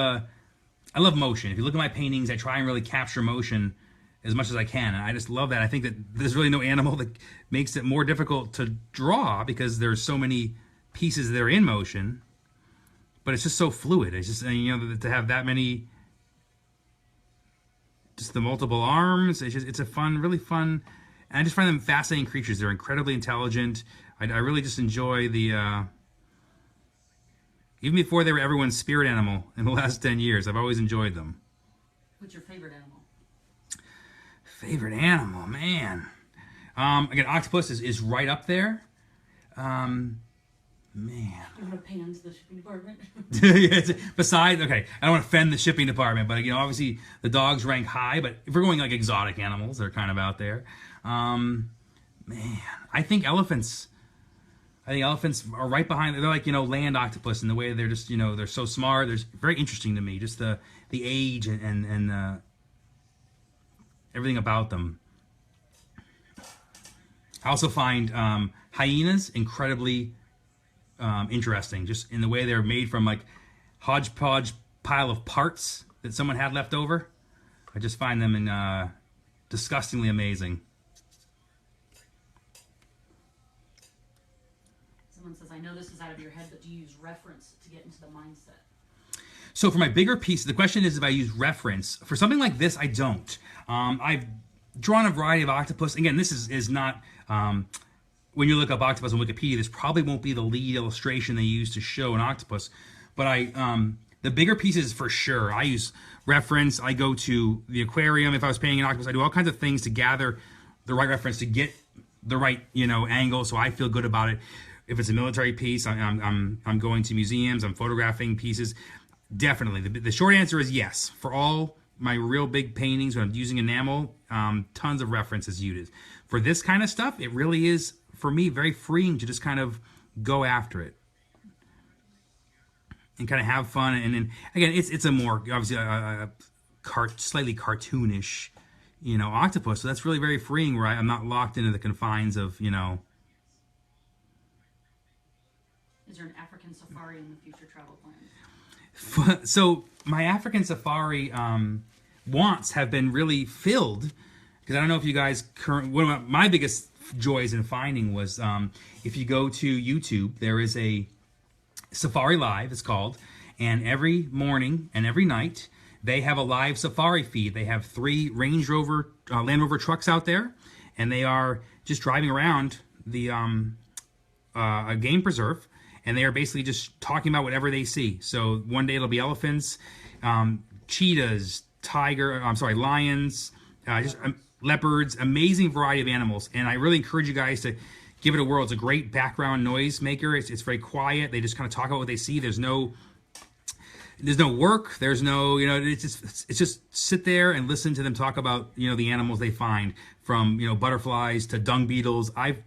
motion. If you look at my paintings, I try and really capture motion as much as I can, and I just love that. I think that there's really no animal that makes it more difficult to draw because there's so many pieces that are in motion, but it's just so fluid. It's just, you know, to have that many, just the multiple arms, it's a fun, really fun, and I just find them fascinating creatures. They're incredibly intelligent. I really just enjoy the, even before they were everyone's spirit animal in the last 10 years, I've always enjoyed them. What's your favorite animal? Favorite animal, man. Again, octopus is right up there. Man. You want to paint the shipping department? Besides, okay, I don't want to offend the shipping department, but, you know, obviously the dogs rank high, but if we're going like exotic animals, they're kind of out there. Man, I think elephants are right behind. They're like, you know, land octopus in the way they're just, you know, they're so smart. They're very interesting to me. Just the age and everything about them. I also find hyenas incredibly interesting, just in the way they're made from like hodgepodge pile of parts that someone had left over. I just find them disgustingly amazing. Someone says, I know this is out of your head, but do you use reference to get into the mindset? So for my bigger piece, the question is if I use reference. For something like this, I don't. I've drawn a variety of octopus. Again, this is not, when you look up octopus on Wikipedia, this probably won't be the lead illustration they use to show an octopus. But the bigger pieces for sure, I use reference. I go to the aquarium if I was painting an octopus. I do all kinds of things to gather the right reference, to get the right, you know, angle, so I feel good about it. If it's a military piece, I'm going to museums, I'm photographing pieces. Definitely. The short answer is yes. For all my real big paintings, when I'm using enamel, tons of references used. For this kind of stuff, it really is, for me, very freeing to just kind of go after it and kind of have fun. And then, again, it's a more, obviously, slightly cartoonish, you know, octopus. So that's really very freeing, where I'm not locked into the confines of, you know. Is there an African safari in the future travel plans? So my African safari wants have been really filled, because I don't know if you guys one of my biggest joys in finding was if you go to YouTube, there is a Safari Live, it's called, and every morning and every night they have a live safari feed. They have 3 Range Rover Land Rover trucks out there, and they are just driving around the a game preserve. And they are basically just talking about whatever they see. So one day it'll be elephants, cheetahs, lions, just leopards, amazing variety of animals. And I really encourage you guys to give it a whirl. It's a great background noise maker. It's very quiet. They just kind of talk about what they see. There's no work. There's no, it's just sit there and listen to them talk about, the animals they find, from, butterflies to dung beetles. I've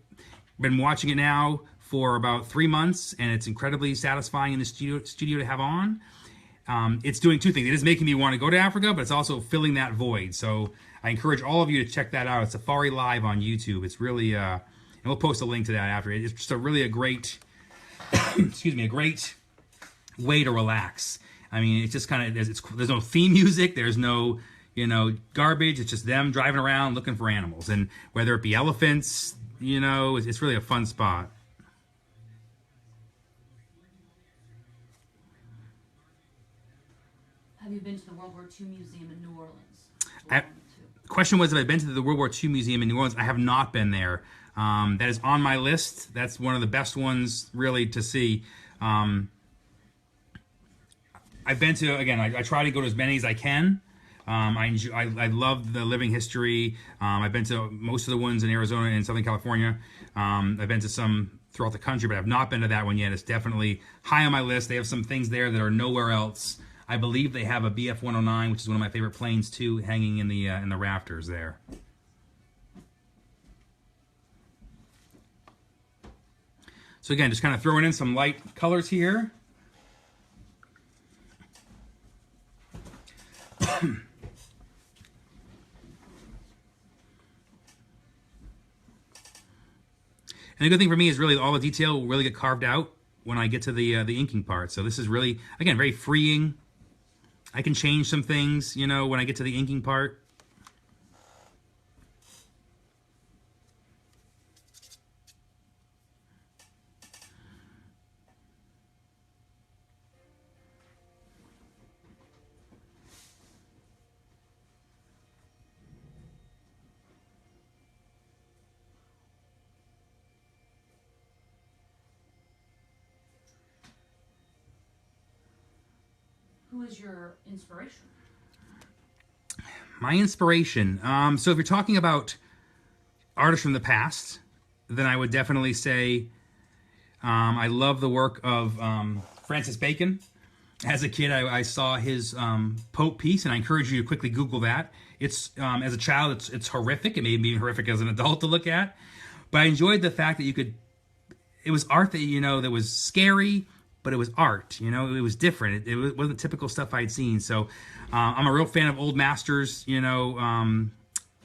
been watching it now for about 3 months, and it's incredibly satisfying in the studio to have on. It's doing two things. It is making me want to go to Africa, but it's also filling that void. So I encourage all of you to check that out. It's Safari Live on YouTube. It's really, and we'll post a link to that after. It's just a great, excuse me, a great way to relax. I mean, it's just kind of, there's no theme music. There's no, garbage. It's just them driving around looking for animals. And whether it be elephants, it's really a fun spot. Have you been to the World War II Museum in New Orleans? The question was if I've been to the World War II Museum in New Orleans. I have not been there. That is on my list. That's one of the best ones, really, to see. I've been to, again, I try to go to as many as I can. I love the living history. I've been to most of the ones in Arizona and Southern California. I've been to some throughout the country, but I've not been to that one yet. It's definitely high on my list. They have some things there that are nowhere else. I believe they have a BF-109, which is one of my favorite planes too, hanging in the rafters there. So again, just kind of throwing in some light colors here. And the good thing for me is really all the detail will really get carved out when I get to the inking part. So this is really, again, very freeing. I can change some things, when I get to the inking part. Who is your inspiration? My inspiration. So if you're talking about artists from the past, then I would definitely say I love the work of Francis Bacon. As a kid, I saw his Pope piece, and I encourage you to quickly Google that. It's as a child, it's horrific. It made me horrific as an adult to look at, but I enjoyed the fact that it was art that that was scary, but it was art. It was different. It wasn't typical stuff I'd seen. So I'm a real fan of old masters.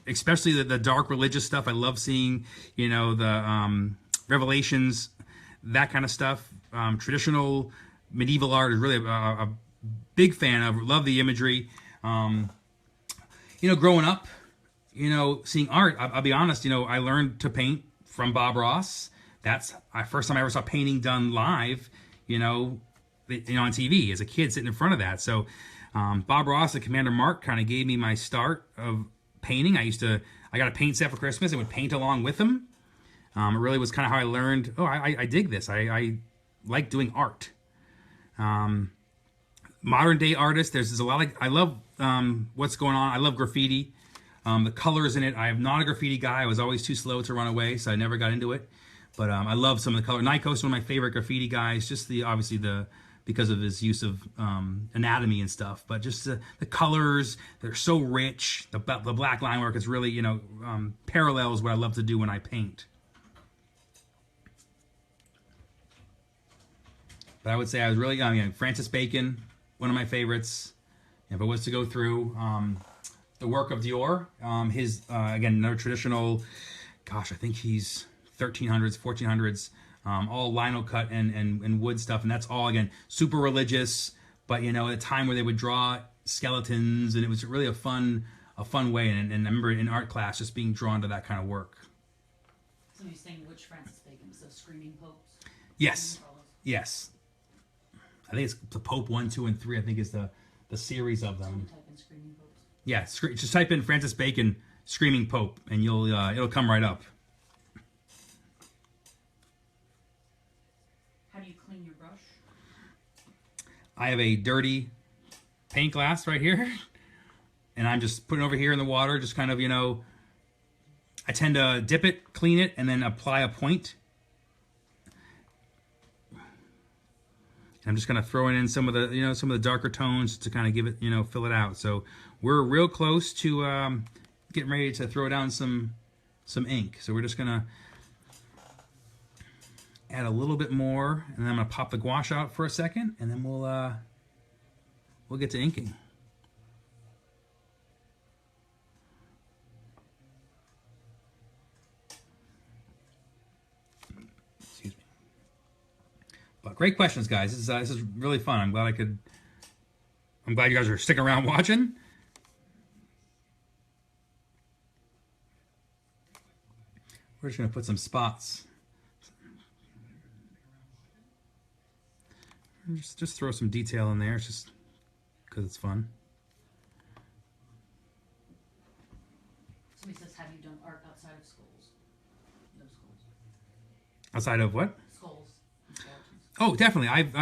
Especially the dark religious stuff. I love seeing the Revelations, that kind of stuff. Traditional medieval art is really a big fan of. Love the imagery. Growing up, seeing art, I'll be honest, I learned to paint from Bob Ross. That's the first time I ever saw painting done live, on TV as a kid sitting in front of that. So Bob Ross and Commander Mark kind of gave me my start of painting. I got a paint set for Christmas and would paint along with them. It really was kind of how I learned, I dig this. I like doing art. Modern day artists, there's a lot I love what's going on. I love graffiti. The colors in it. I am not a graffiti guy. I was always too slow to run away, so I never got into it. But I love some of the color. Nyko's one of my favorite graffiti guys. Just because of his use of anatomy and stuff. But just the colors, they're so rich. The black line work is really parallels what I love to do when I paint. But I would say I was really Francis Bacon, one of my favorites. If I was to go through the work of Dior, his again another traditional. Gosh, I think he's 1300s, 1400s, all lino cut and wood stuff, and that's all again super religious. But at a time where they would draw skeletons, and it was really a fun way. And I remember in art class just being drawn to that kind of work. So you're saying which Francis Bacon? So Screaming Popes? Yes, yes. I think it's the Pope 1, 2, and 3. I think is the series of them. Type in Screaming Popes. Yeah, just type in Francis Bacon Screaming Pope, and it'll come right up. How do you clean your brush? I have a dirty paint glass right here, and I'm just putting it over here in the water, just kind of I tend to dip it, clean it, and then apply a point. I'm just kind of throwing in some of the, some of the darker tones to kind of give it, fill it out. So we're real close to getting ready to throw down some ink. So we're just gonna add a little bit more, and then I'm gonna pop the gouache out for a second, and then we'll get to inking. Excuse me. But great questions, guys. This is really fun. I'm glad you guys are sticking around watching. We're just gonna put some spots. Just throw some detail in there. It's just because it's fun. Somebody says, have you done art outside of schools? No schools. Outside of what? Skulls and skeletons. Oh, definitely. I've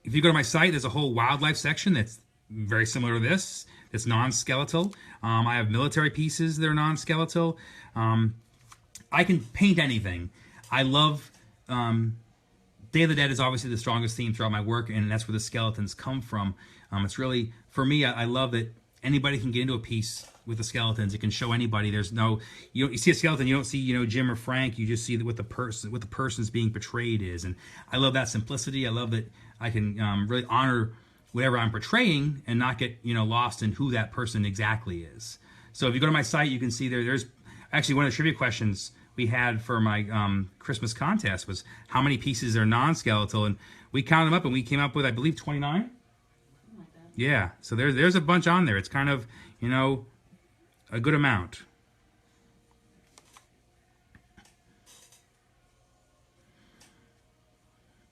if you go to my site, there's a whole wildlife section that's very similar to this. It's non-skeletal. I have military pieces that are non-skeletal. I can paint anything. I love Day of the Dead is obviously the strongest theme throughout my work, and that's where the skeletons come from. It's really, for me, I love that anybody can get into a piece with the skeletons. It can show anybody. There's no, you see a skeleton, you don't see, Jim or Frank. You just see what the person's being portrayed is. And I love that simplicity. I love that I can really honor whatever I'm portraying and not get, lost in who that person exactly is. So if you go to my site, you can see there's actually one of the trivia questions we had for my Christmas contest was how many pieces are non-skeletal, and we counted them up and we came up with, I believe, 29. Like that. Yeah, so there's a bunch on there. It's kind of, a good amount.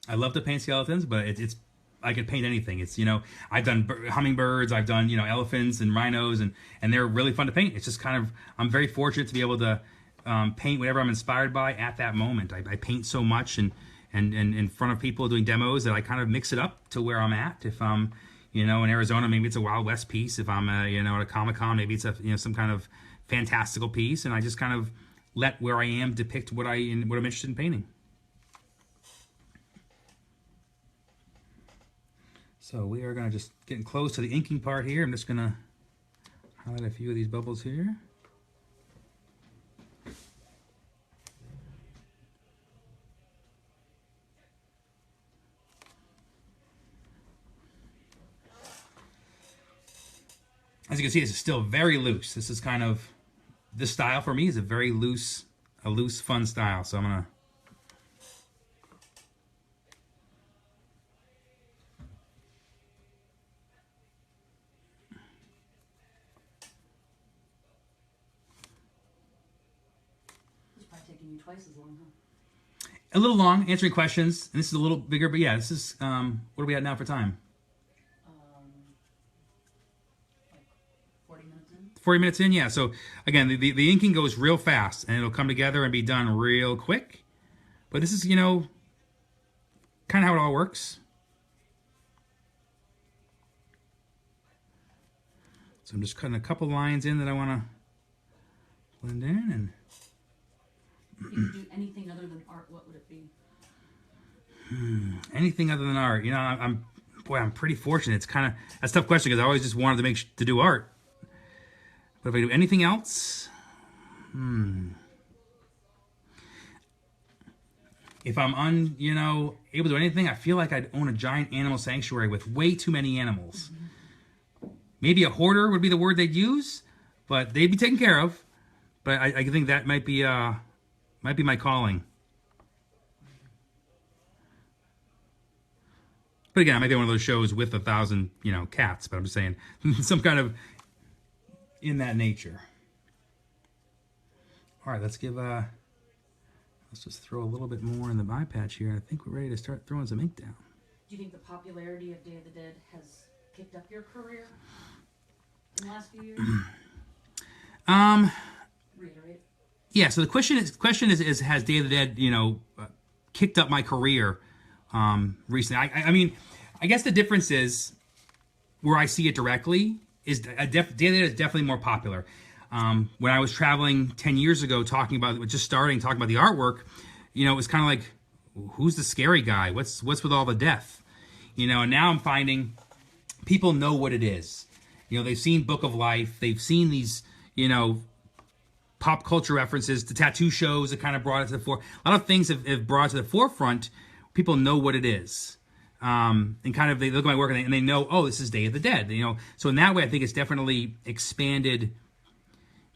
I love to paint skeletons, but it's I could paint anything. It's, I've done hummingbirds, I've done, elephants and rhinos, and they're really fun to paint. It's just kind of, I'm very fortunate to be able to paint whatever I'm inspired by at that moment. I paint so much and in front of people doing demos that I kind of mix it up to where I'm at. If I'm, in Arizona, maybe it's a Wild West piece. If I'm, at a Comic-Con, maybe it's a, some kind of fantastical piece, and I just kind of let where I am depict what I'm interested in painting. So we are going to just getting close to the inking part here. I'm just going to highlight a few of these bubbles here. As you can see, this is still very loose. This is kind of, this style for me is a very loose, fun style. So I'm going to Taking you twice as long, huh? a little long, answering questions, and this is a little bigger, but yeah, this is, what are we at now for time? Like 40 minutes in? 40 minutes in, yeah. So again, the inking goes real fast, and it'll come together and be done real quick. But this is, kind of how it all works. So I'm just cutting a couple lines in that I want to blend in, and if you could do anything other than art, what would it be? anything other than art, I'm pretty fortunate. It's kind of that's a tough question because I always just wanted to do art. But if I do anything else, if I'm able to do anything, I feel like I'd own a giant animal sanctuary with way too many animals. Maybe a hoarder would be the word they'd use, but they'd be taken care of. But I think that might be my calling. But again, I might be one of those shows with 1,000, cats. But I'm just saying, some kind of in that nature. All right, let's just throw a little bit more in the eye patch here. I think we're ready to start throwing some ink down. Do you think the popularity of Day of the Dead has kicked up your career in the last few years? Reiterate. Yeah, so the question is has Day of the Dead, kicked up my career recently? I mean, I guess the difference is where I see it directly is Day of the Dead is definitely more popular. When I was traveling 10 years ago, talking about the artwork, you know, it was kind of like, who's the scary guy? What's with all the death? You know, and now I'm finding people know what it is. You know, they've seen Book of Life. They've seen these, you know, pop culture references to tattoo shows that kind of brought it to the fore. A lot of things have brought it to the forefront. People know what it is. And kind of they look at my work and they know, oh, this is Day of the Dead. You know, so in that way, I think it's definitely expanded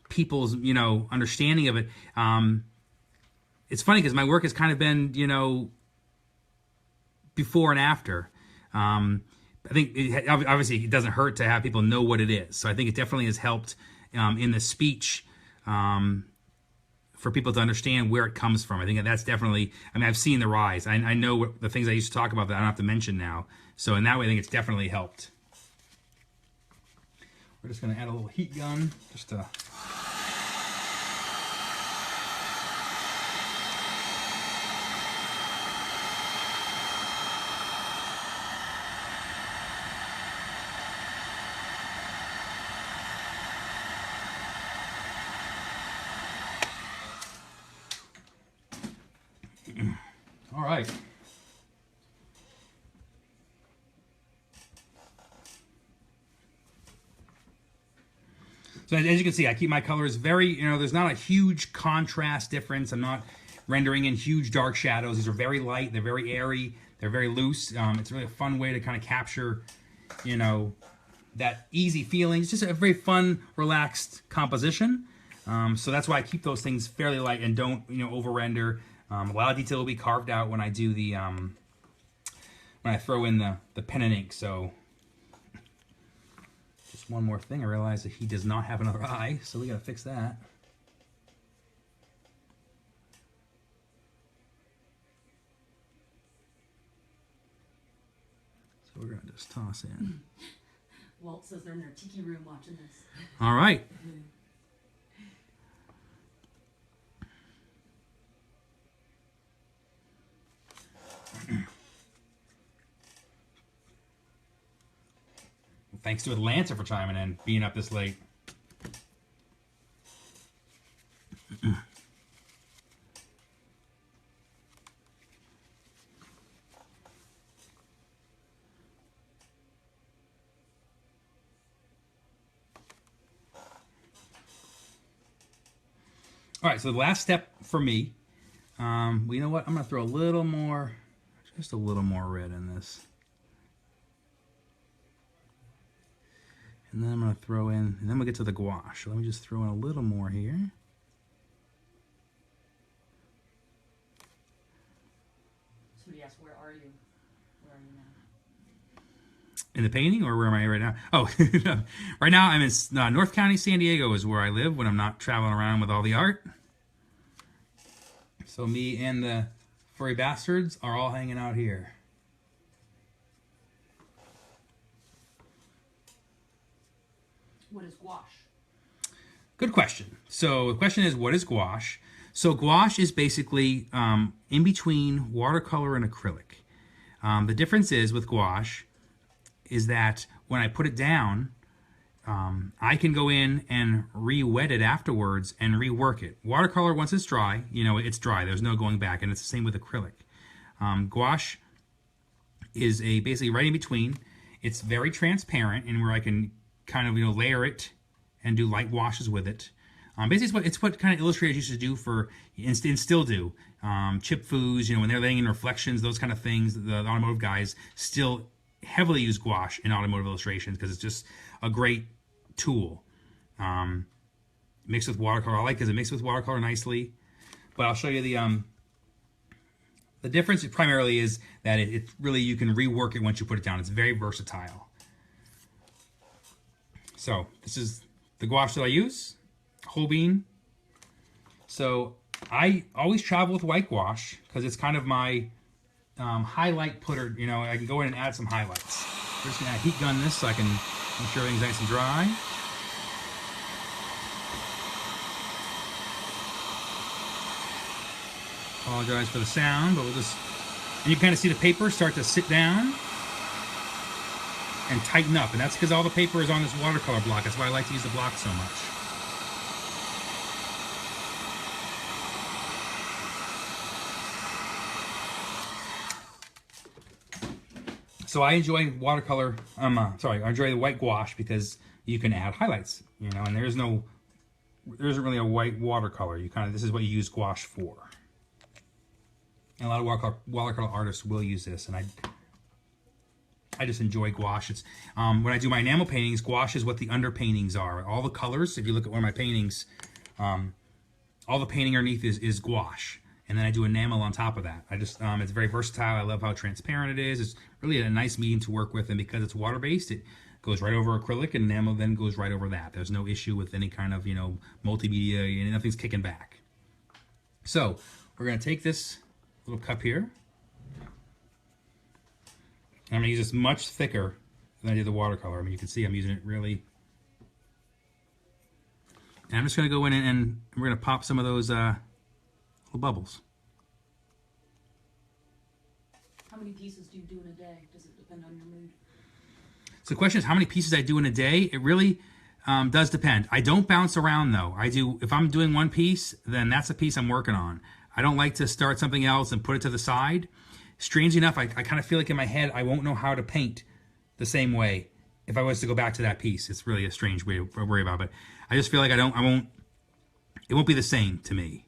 people's, you know, understanding of it. It's funny because my work has kind of been, you know, before and after. I think obviously it doesn't hurt to have people know what it is. So I think it definitely has helped in the speech for people to understand where it comes from. I think that's definitely, I mean, I've seen the rise. I know what, the things I used to talk about that I don't have to mention now. So in that way, I think it's definitely helped. We're just going to add a little heat gun just to... All right. So as you can see, I keep my colors very, you know, there's not a huge contrast difference. I'm not rendering in huge dark shadows. These are very light. They're very airy. They're very loose. It's really a fun way to kind of capture, you know, that easy feeling. It's just a very fun, relaxed composition. So that's why I keep those things fairly light and don't, you know, over render. A lot of detail will be carved out when I do the, when I throw in the pen and ink. So just one more thing, I realize that he does not have another eye, so we gotta fix that. So we're gonna just toss in. Walt says they're in their tiki room watching this. All right. Thanks to Atlanta for chiming in, being up this late. All right, so the last step for me, well, you know what? I'm going to throw a little more, just a little more red in this. And then I'm going to throw in, and then we'll get to the gouache. So let me just throw in a little more here. Somebody asked, where are you? Where are you now? In the painting, or where am I right now? Oh, right now I'm in North County, San Diego is where I live when I'm not traveling around with all the art. So me and the furry bastards are all hanging out here. What is gouache? Good question. So the question is, what is gouache? So gouache is basically in between watercolor and acrylic. The difference is with gouache is that when I put it down, I can go in and re-wet it afterwards and rework it. Watercolor, once it's dry, you know, it's dry. There's no going back, and it's the same with acrylic. Gouache is basically right in between. It's very transparent, and where I can kind of, you know, layer it and do light washes with it. Basically, it's what kind of illustrators used to do for, and still do. Chip foos, you know, when they're laying in reflections, those kind of things. The automotive guys still heavily use gouache in automotive illustrations because it's just a great tool. Mixed with watercolor, I like because it mixes with watercolor nicely. But I'll show you the difference. Primarily is that it really, you can rework it once you put it down. It's very versatile. So this is the gouache that I use, whole bean. So I always travel with white gouache because it's kind of my highlight putter. You know, I can go in and add some highlights. We're just gonna heat gun this so I can make sure everything's nice and dry. Apologize for the sound, but we'll just, and you kind of see the paper start to sit down and tighten up, and that's because all the paper is on this watercolor block. That's why I like to use the block so much. So I enjoy watercolor. I enjoy the white gouache because you can add highlights. You know, and there isn't really a white watercolor. This is what you use gouache for. And a lot of watercolor artists will use this, and I just enjoy gouache. It's when I do my enamel paintings, gouache is what the underpaintings are. All the colors, if you look at one of my paintings, all the painting underneath is gouache. And then I do enamel on top of that. It's very versatile. I love how transparent it is. It's really a nice medium to work with, and because it's water-based, it goes right over acrylic, and enamel then goes right over that. There's no issue with any kind of, multimedia, nothing's kicking back. So we're gonna take this little cup here. I'm gonna use this much thicker than I did the watercolor. I mean, you can see I'm using it really. And I'm just gonna go in and we're gonna pop some of those little bubbles. How many pieces do you do in a day? Does it depend on your mood? So the question is how many pieces I do in a day. It really does depend. I don't bounce around though. If I'm doing one piece, then that's a piece I'm working on. I don't like to start something else and put it to the side. Strangely enough, I kind of feel like in my head I won't know how to paint the same way if I was to go back to that piece. It's really a strange way to worry about it. But I just feel like it won't be the same to me.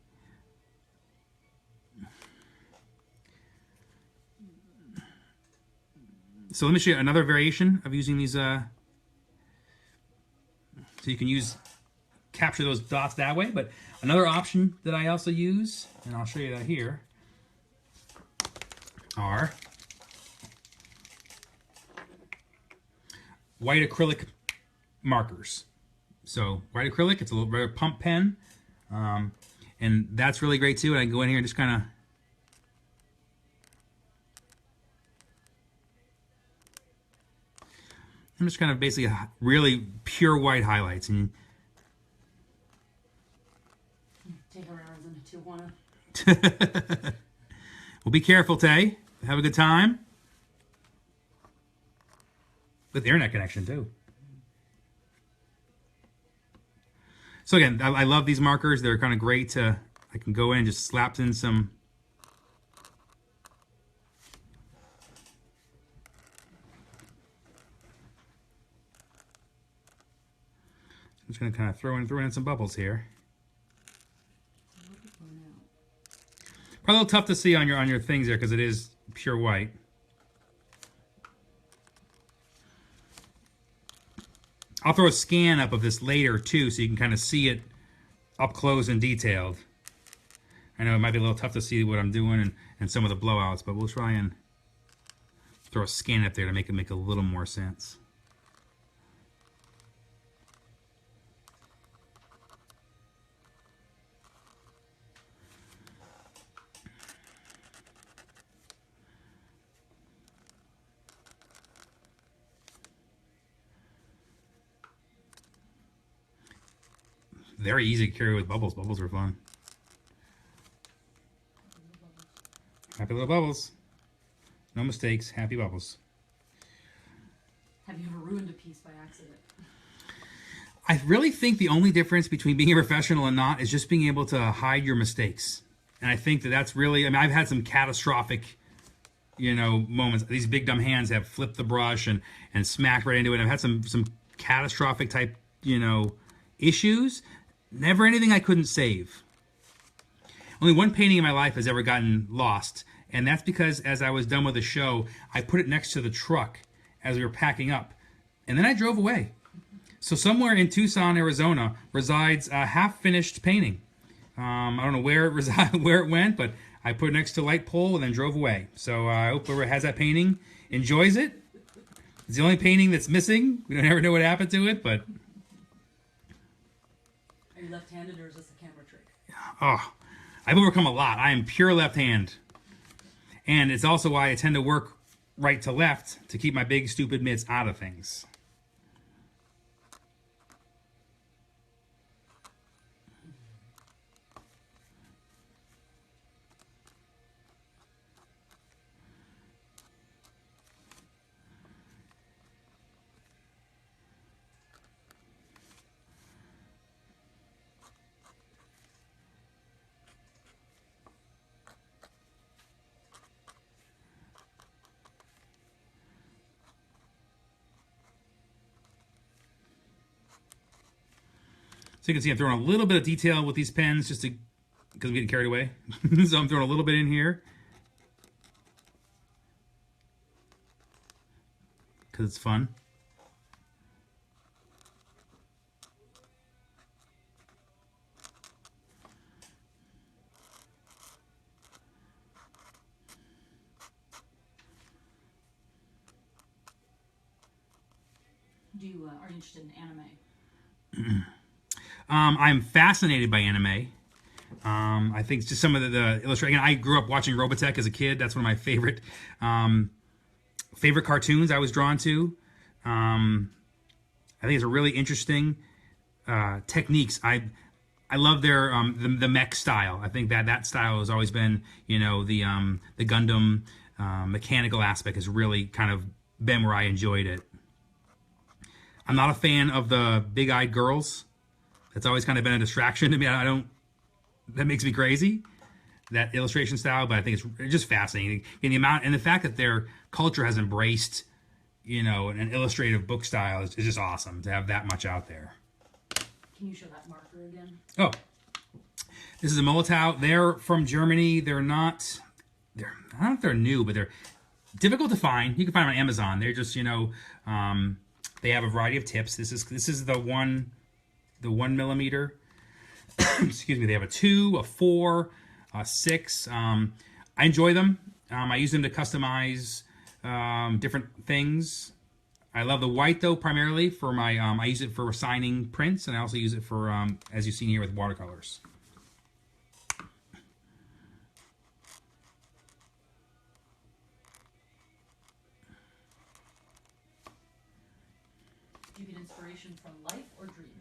So let me show you another variation of using these. So you can capture those dots that way. But another option that I also use, and I'll show you that here, are white acrylic markers. So white acrylic, it's a little very pump pen, and that's really great too. And I can go in here and just kind of basically really pure white highlights. And take our arrows into Tijuana. Well, be careful, Tay. Have a good time. With internet connection too. So again, I love these markers. They're kind of great I can go in and just slap in some. I'm just going to kind of throw in some bubbles here. Probably a little tough to see on your things there because it is pure white. I'll throw a scan up of this later too, so you can kind of see it up close and detailed. I know it might be a little tough to see what I'm doing and some of the blowouts, but we'll try and throw a scan up there to make it make a little more sense. Very easy to carry with bubbles. Bubbles are fun. Happy little bubbles. No mistakes. Happy bubbles. Have you ever ruined a piece by accident? I really think the only difference between being a professional and not is just being able to hide your mistakes. And I think that's really, I mean, I've had some catastrophic, moments. These big dumb hands have flipped the brush and smacked right into it. I've had some catastrophic type, issues. Never anything I couldn't save. Only one painting in my life has ever gotten lost, and that's because as I was done with the show, I put it next to the truck as we were packing up, and then I drove away. So somewhere in Tucson, Arizona, resides a half-finished painting. I don't know where it went, but I put it next to a light pole and then drove away. So I hope whoever has that painting enjoys it. It's the only painting that's missing. We don't ever know what happened to it, but... Are you left-handed or is this a camera trick? Oh, I've overcome a lot. I am pure left hand. And it's also why I tend to work right to left to keep my big stupid mitts out of things. So you can see I'm throwing a little bit of detail with these pens just because I'm getting carried away. So I'm throwing a little bit in here. Because it's fun. Are you interested in anime? I'm fascinated by anime. I think it's just some of the illustration. I grew up watching Robotech as a kid. That's one of my favorite cartoons I was drawn to. I think it's a really interesting techniques. I love their the mech style. I think that style has always been, you know, the Gundam mechanical aspect has really kind of been where I enjoyed it. I'm not a fan of the big-eyed girls. That's always kind of been a distraction to me. That makes me crazy, that illustration style, but I think it's just fascinating. And the fact that their culture has embraced, you know, an illustrative book style is just awesome to have that much out there. Can you show that marker again? Oh, this is a Molotow. They're from Germany. I don't know if they're new, but they're difficult to find. You can find them on Amazon. They're just, you know, they have a variety of tips. This is the 1 millimeter. Excuse me. They have a 2, a 4, a 6. I enjoy them. I use them to customize different things. I love the white though, primarily for my. I use it for signing prints, and I also use it for, as you've seen here, with watercolors. Do you get inspiration from life or dreams?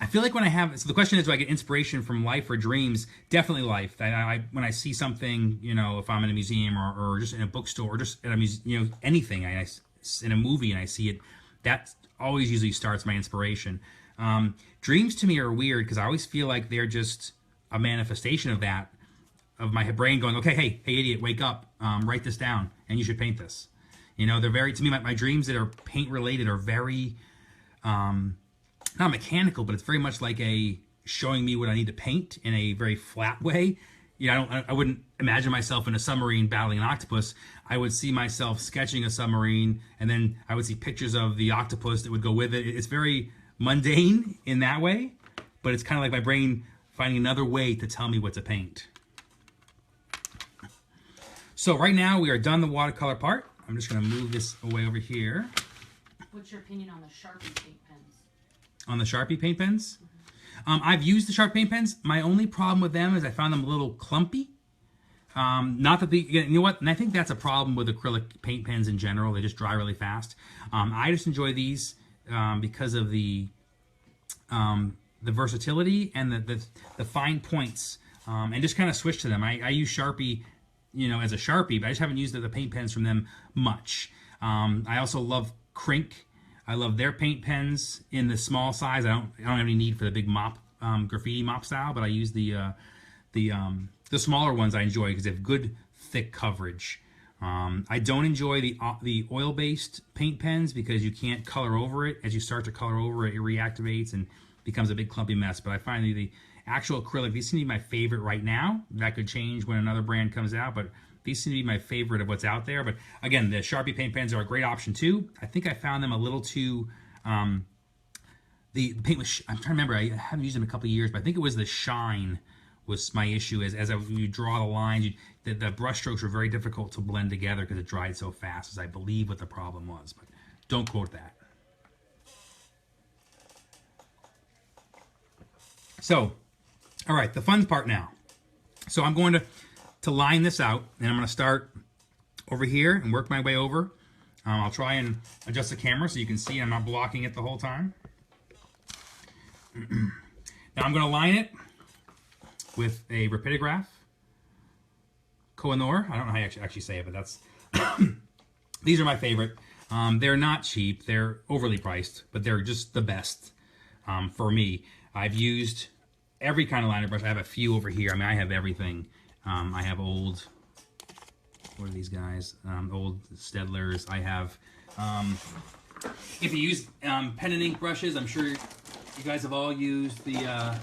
I feel like when I have, so the question is, do I get inspiration from life or dreams? Definitely life. When I see something, you know, if I'm in a museum or just in a bookstore or just at a museum, you know, anything, in a movie and I see it, that always usually starts my inspiration. Dreams to me are weird because I always feel like they're just a manifestation of that, of my brain going, okay, hey idiot, wake up, write this down and you should paint this. You know, they're very, to me, my dreams that are paint related are very, not mechanical, but it's very much like showing me what I need to paint in a very flat way. You know, I wouldn't imagine myself in a submarine battling an octopus. I would see myself sketching a submarine, and then I would see pictures of the octopus that would go with it. It's very mundane in that way, but it's kind of like my brain finding another way to tell me what to paint. So right now we are done the watercolor part. I'm just going to move this away over here. What's your opinion on the Sharpie paint pens? On the Sharpie paint pens? I've used the Sharpie paint pens. My only problem with them is I found them a little clumpy. Not that you know what? And I think that's a problem with acrylic paint pens in general. They just dry really fast. I just enjoy these because of the versatility and the fine points, and just kind of switch to them. I use Sharpie, you know, as a Sharpie, but I just haven't used the paint pens from them much. I also love Crink. I love their paint pens in the small size. I don't have any need for the big mop, graffiti mop style, but I use the smaller ones I enjoy because they have good thick coverage. I don't enjoy the oil-based paint pens because you can't color over it. As you start to color over it, it reactivates and becomes a big clumpy mess. But I find the actual acrylic, these seem to be my favorite right now. That could change when another brand comes out, but these seem to be my favorite of what's out there. But again, the Sharpie paint pens are a great option too. I think I found them a little too, the paint was, I'm trying to remember, I haven't used them in a couple of years, but I think it was the shine was my issue. As you draw the lines, the brush strokes were very difficult to blend together because it dried so fast, as I believe what the problem was, but don't quote that. So, all right, the fun part now. So I'm going to line this out, and I'm going to start over here and work my way over. I'll try and adjust the camera so you can see I'm not blocking it the whole time. Now I'm going to line it with a rapidograph. Koh-i-Noor. I don't know how you actually say it, but that's... These are my favorite. They're not cheap. They're overly priced, but they're just the best for me. I've used every kind of liner brush. I have a few over here. I mean, I have everything. I have old, what are these guys? Old Stedlers. I have If you use pen and ink brushes, I'm sure you guys have all used the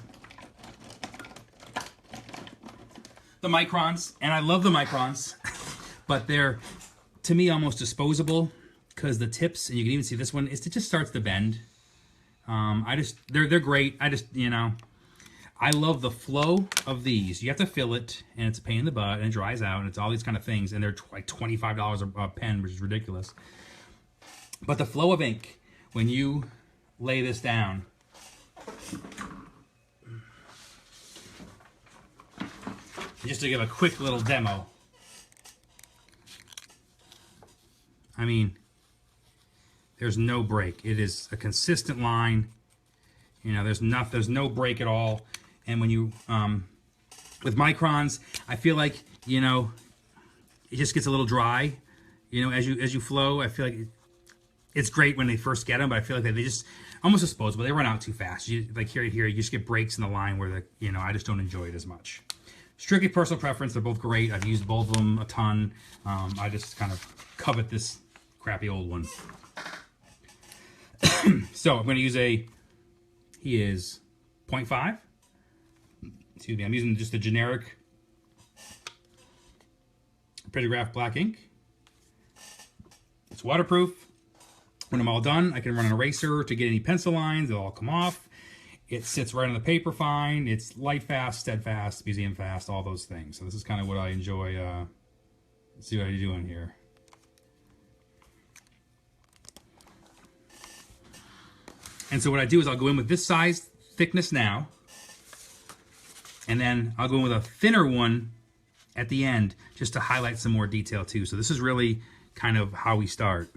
microns, and I love the microns, but they're, to me, almost disposable because the tips, and you can even see this one, it just starts to bend. They're great. I love the flow of these. You have to fill it, and it's a pain in the butt, and it dries out, and it's all these kind of things, and they're like $25 a pen, which is ridiculous. But the flow of ink, when you lay this down, just to give a quick little demo, I mean, there's no break. It is a consistent line. There's no break at all. And when you, with microns, I feel like, it just gets a little dry, as you flow. I feel like it's great when they first get them, but I feel like they just almost disposable. They run out too fast. Like here, you just get breaks in the line where I just don't enjoy it as much. Strictly personal preference. They're both great. I've used both of them a ton. I just kind of covet this crappy old one. So I'm going to use he is 0.5. Excuse me, I'm using just a generic Pritograph black ink. It's waterproof. When I'm all done, I can run an eraser to get any pencil lines. They'll all come off. It sits right on the paper fine. It's light fast, steadfast, museum fast, all those things. So this is kind of what I enjoy. Let's see what I'm doing here. And so what I do is I'll go in with this size thickness now, and then I'll go in with a thinner one at the end just to highlight some more detail too. So this is really kind of how we start.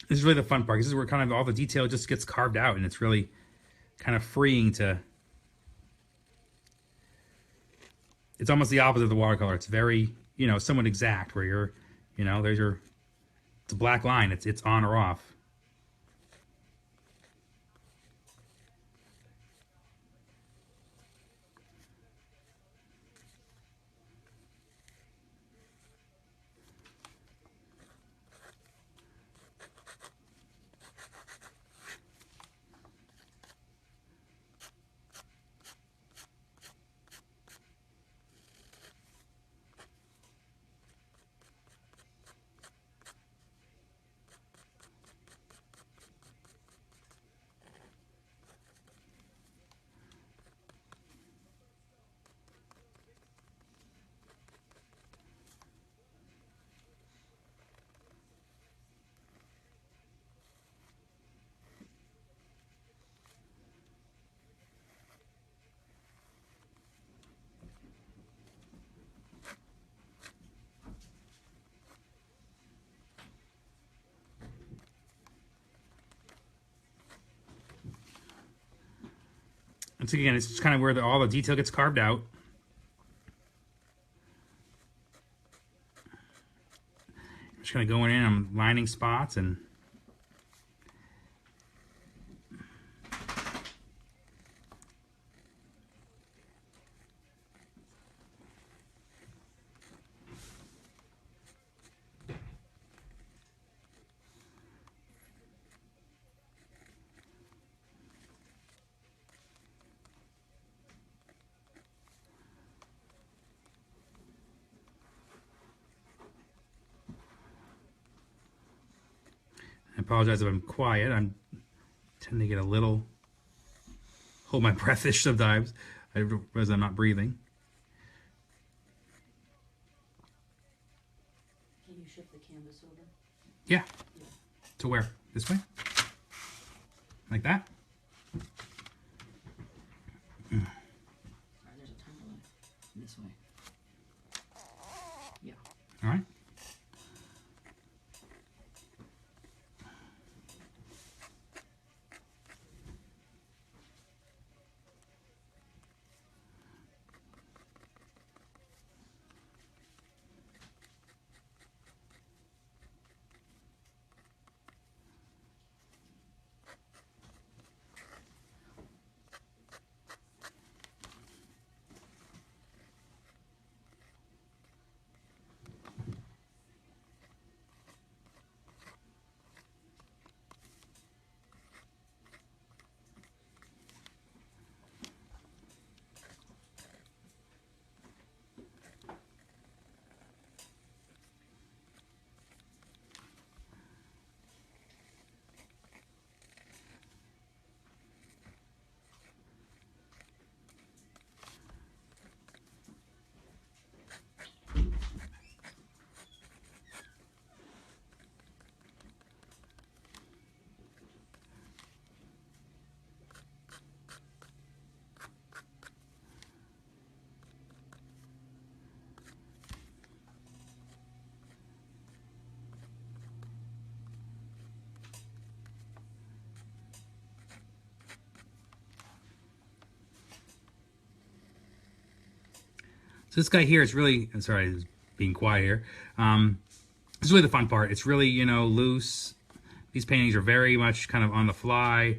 This is really the fun part. This is where kind of all the detail just gets carved out, and it's really kind of freeing to... It's almost the opposite of the watercolor. It's very, somewhat exact, where you're, there's your... It's a black line. It's on or off. And so again, it's just kind of where all the detail gets carved out. I'm just kind of going in, I'm lining spots and... I apologize if I'm quiet. I tend to get a little, hold my breath-ish sometimes as I'm not breathing. Can you shift the canvas over? Yeah. To where? This way? Like that? So this guy here is really, I'm sorry, I was being quiet here. This is really the fun part. It's really, you know, loose. These paintings are very much kind of on the fly.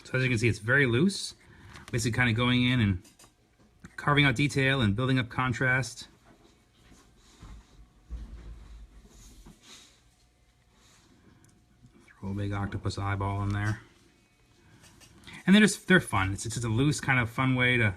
So as you can see, it's very loose. Basically kind of going in and carving out detail and building up contrast. Throw a big octopus eyeball in there. And they're fun. It's just a loose kind of fun way to...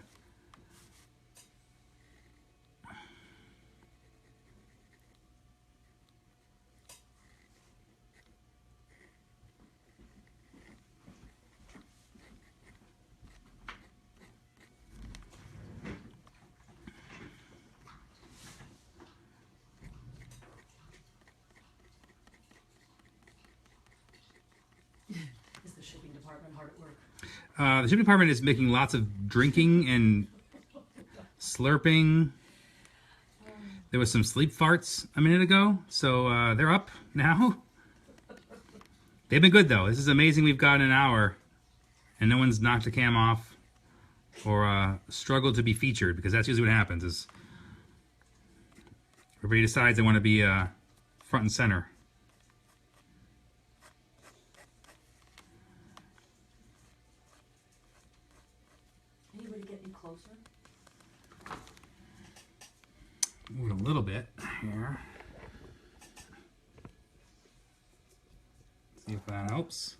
Is the shipping department hard at work? The shipping department is making lots of drinking and slurping. There was some sleep farts a minute ago, so they're up now. They've been good though. This is amazing. We've got an hour, and no one's knocked the cam off or struggled to be featured, because that's usually what happens. Is everybody decides they want to be front and center. Anybody get any closer? Move it a little bit here. See if that helps.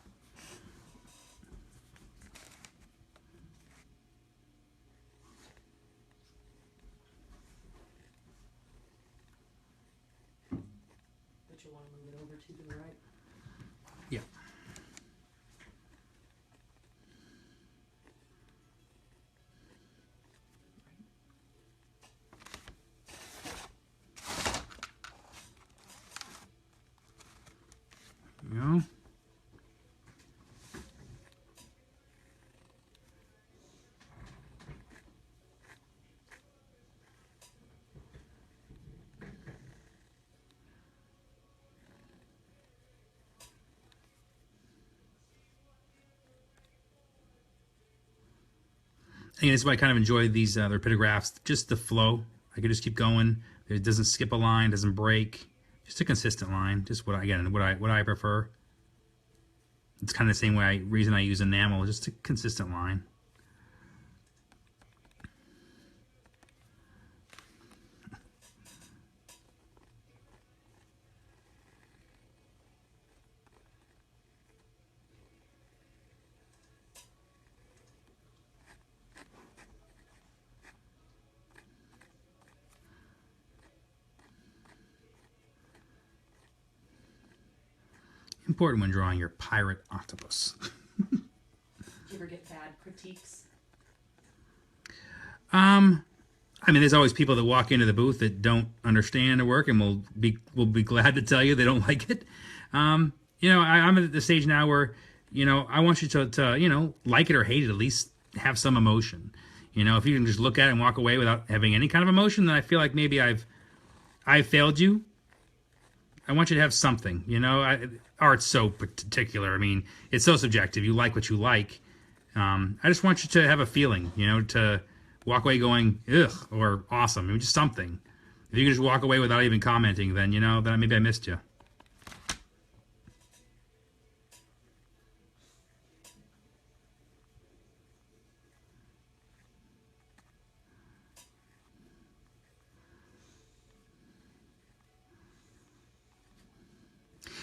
But you want to move it over to the right? Yeah. You know? And that's why I kind of enjoy these their pictographs. Just the flow. I could just keep going. It doesn't skip a line, doesn't break. Just a consistent line. Just what I prefer. It's kind of the same reason I use enamel. Just a consistent line. Important when drawing your pirate octopus. Do you ever get bad critiques? I mean, there's always people that walk into the booth that don't understand the work, and will be glad to tell you they don't like it. You know, I'm at the stage now where, you know, I want you to you know, like it or hate it, at least have some emotion. You know, if you can just look at it and walk away without having any kind of emotion, then I feel like maybe I've failed you. I want you to have something, you know. Art's so particular. I mean, it's so subjective. You like what you like. I just want you to have a feeling, you know, to walk away going, ugh, or awesome. I mean, just something. If you can just walk away without even commenting, then, you know, then maybe I missed you.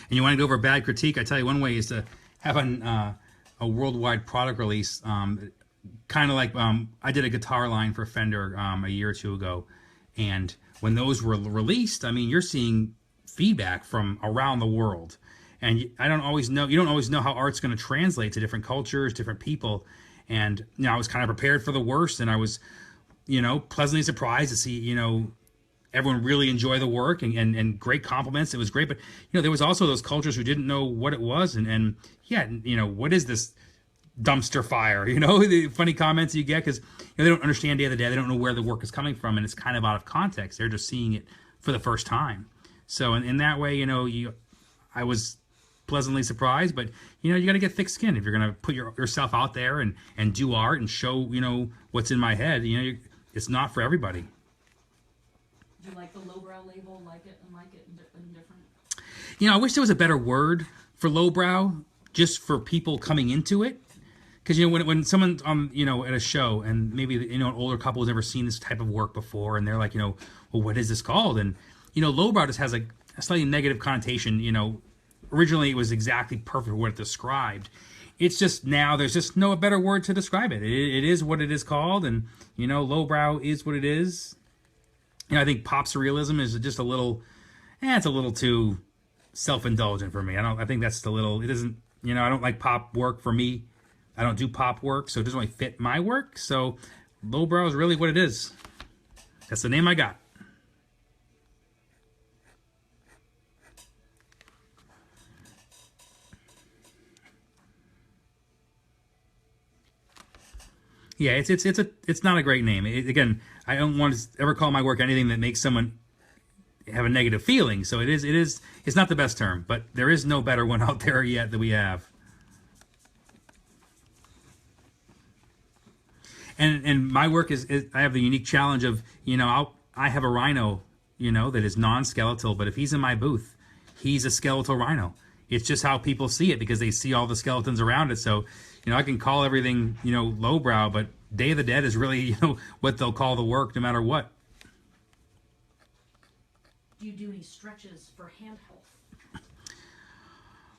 And you want to go over a bad critique? I tell you, one way is to have a worldwide product release. Kind of like I did a guitar line for Fender a year or two ago. And when those were released, I mean, you're seeing feedback from around the world. And I don't always know, you don't always know how art's going to translate to different cultures, different people. And, you know, I was kind of prepared for the worst, and I was, you know, pleasantly surprised to see, you know, everyone really enjoy the work, and great compliments. It was great. But, you know, there was also those cultures who didn't know what it was. And yeah, you know, what is this dumpster fire? You know, the funny comments you get, because, you know, they don't understand Day of the Dead. They don't know where the work is coming from, and it's kind of out of context. They're just seeing it for the first time. So in that way, you know, I was pleasantly surprised. But, you know, you got to get thick skin if you're going to put yourself out there and do art and show, you know, what's in my head. You know, it's not for everybody. Do you like the lowbrow label? Like it and different? You know, I wish there was a better word for lowbrow, just for people coming into it. Because, you know, when someone's you know, at a show, and maybe, you know, an older couple has never seen this type of work before, and they're like, you know, well, what is this called? And, you know, lowbrow just has a slightly negative connotation. You know, originally it was exactly perfect for what it described. It's just now there's just no better word to describe it. It is what it is called, and, you know, lowbrow is what it is. You know, I think pop surrealism is just a little, it's a little too self-indulgent for me. I think that's a little, it isn't, you know, I don't like pop work for me. I don't do pop work, so it doesn't really fit my work. So lowbrow is really what it is. That's the name I got. Yeah, it's not a great name. Again, I don't want to ever call my work anything that makes someone have a negative feeling. So it's not the best term, but there is no better one out there yet that we have. And my work is I have the unique challenge of, you know, I have a rhino, you know, that is non-skeletal, but if he's in my booth, he's a skeletal rhino. It's just how people see it, because they see all the skeletons around it. So, you know, I can call everything, you know, lowbrow, but Day of the Dead is really, you know, what they'll call the work no matter what. Do you do any stretches for hand health?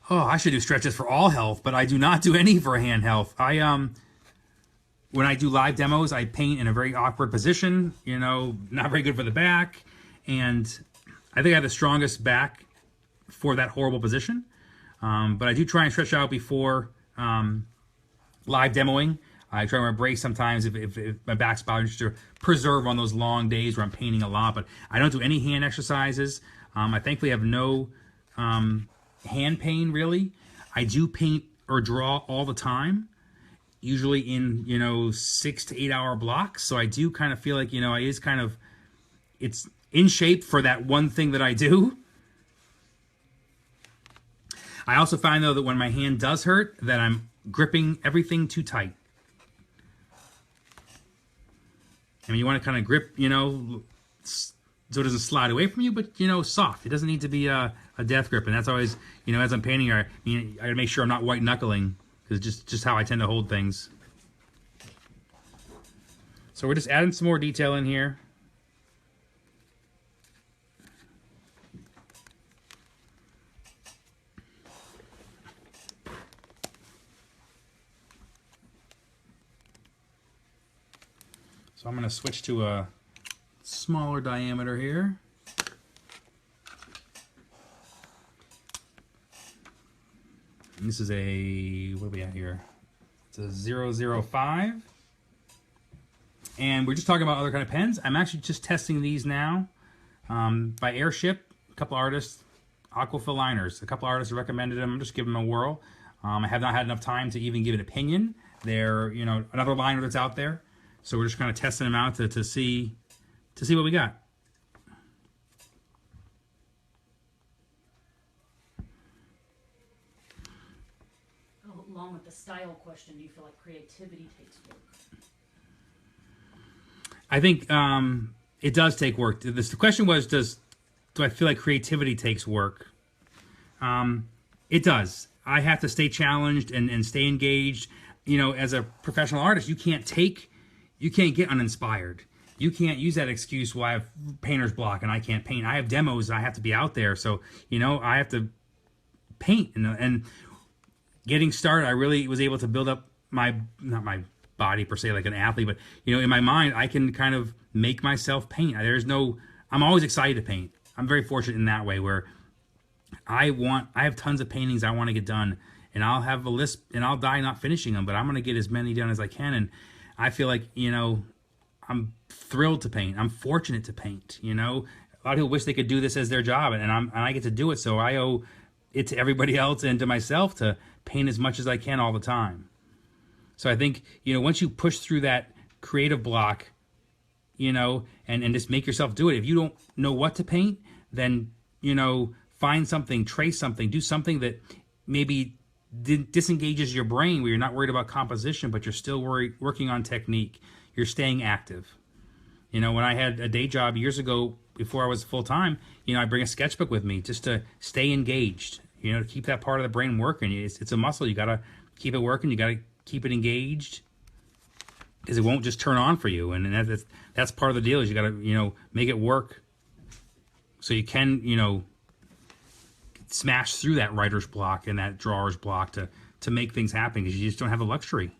Oh, I should do stretches for all health, but I do not do any for hand health. When I do live demos, I paint in a very awkward position, you know, not very good for the back. And I think I have the strongest back for that horrible position. But I do try and stretch out before live demoing. I try to wear a brace sometimes if my back's bothering, just to preserve on those long days where I'm painting a lot. But I don't do any hand exercises. I thankfully have no hand pain, really. I do paint or draw all the time, usually in, you know, 6 to 8 hour blocks. So I do kind of feel like, you know, it's in shape for that one thing that I do. I also find, though, that when my hand does hurt, that I'm gripping everything too tight. I mean, you want to kind of grip, you know, so it doesn't slide away from you, but, you know, soft. It doesn't need to be a death grip. And that's always, you know, as I'm painting, I got to make sure I'm not white knuckling, because just how I tend to hold things. So we're just adding some more detail in here. So I'm going to switch to a smaller diameter here. And this is a, what are we at here? It's a 005. And we're just talking about other kind of pens. I'm actually just testing these now by Airship. A couple artists, Aquafill liners. A couple artists recommended them. I'm just giving them a whirl. I have not had enough time to even give an opinion. They're, you know, another liner that's out there. So we're just kind of testing them out to see what we got. Along with the style question, do you feel like creativity takes work? I think it does take work. The question was, do I feel like creativity takes work? It does. I have to stay challenged and stay engaged. You know, as a professional artist, you can't get uninspired. You can't use that excuse, well, I have painter's block and I can't paint. I have demos, I have to be out there. So, you know, I have to paint. And getting started, I really was able to build up not my body per se like an athlete, but, you know, in my mind, I can kind of make myself paint. I'm always excited to paint. I'm very fortunate in that way, where I have tons of paintings I want to get done, and I'll have a list, and I'll die not finishing them, but I'm going to get as many done as I can. And I feel like, I'm thrilled to paint. I'm fortunate to paint, A lot of people wish they could do this as their job, and I get to do it. So I owe it to everybody else and to myself to paint as much as I can all the time. So I think, once you push through that creative block, and just make yourself do it. If you don't know what to paint, then, find something, trace something, do something that maybe disengages your brain, where you're not worried about composition, but you're still working on technique. You're staying active. When I had a day job years ago, before I was full-time, I bring a sketchbook with me just to stay engaged, to keep that part of the brain working. It's a muscle. You got to keep it working. You got to keep it engaged, because it won't just turn on for you. And that's part of the deal, is you got to, make it work so you can, smash through that writer's block and that drawer's block to make things happen, because you just don't have the luxury.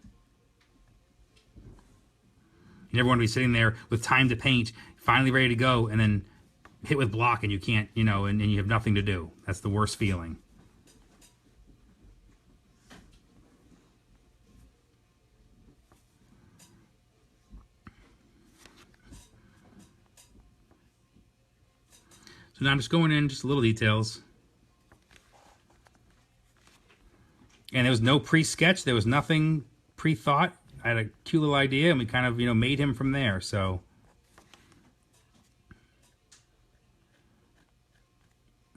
You never want to be sitting there with time to paint, finally ready to go, and then hit with block and you can't, and you have nothing to do. That's the worst feeling. So now I'm just going in, just little details. And there was no pre-sketch. There was nothing pre-thought. I had a cute little idea, and we kind of, made him from there. So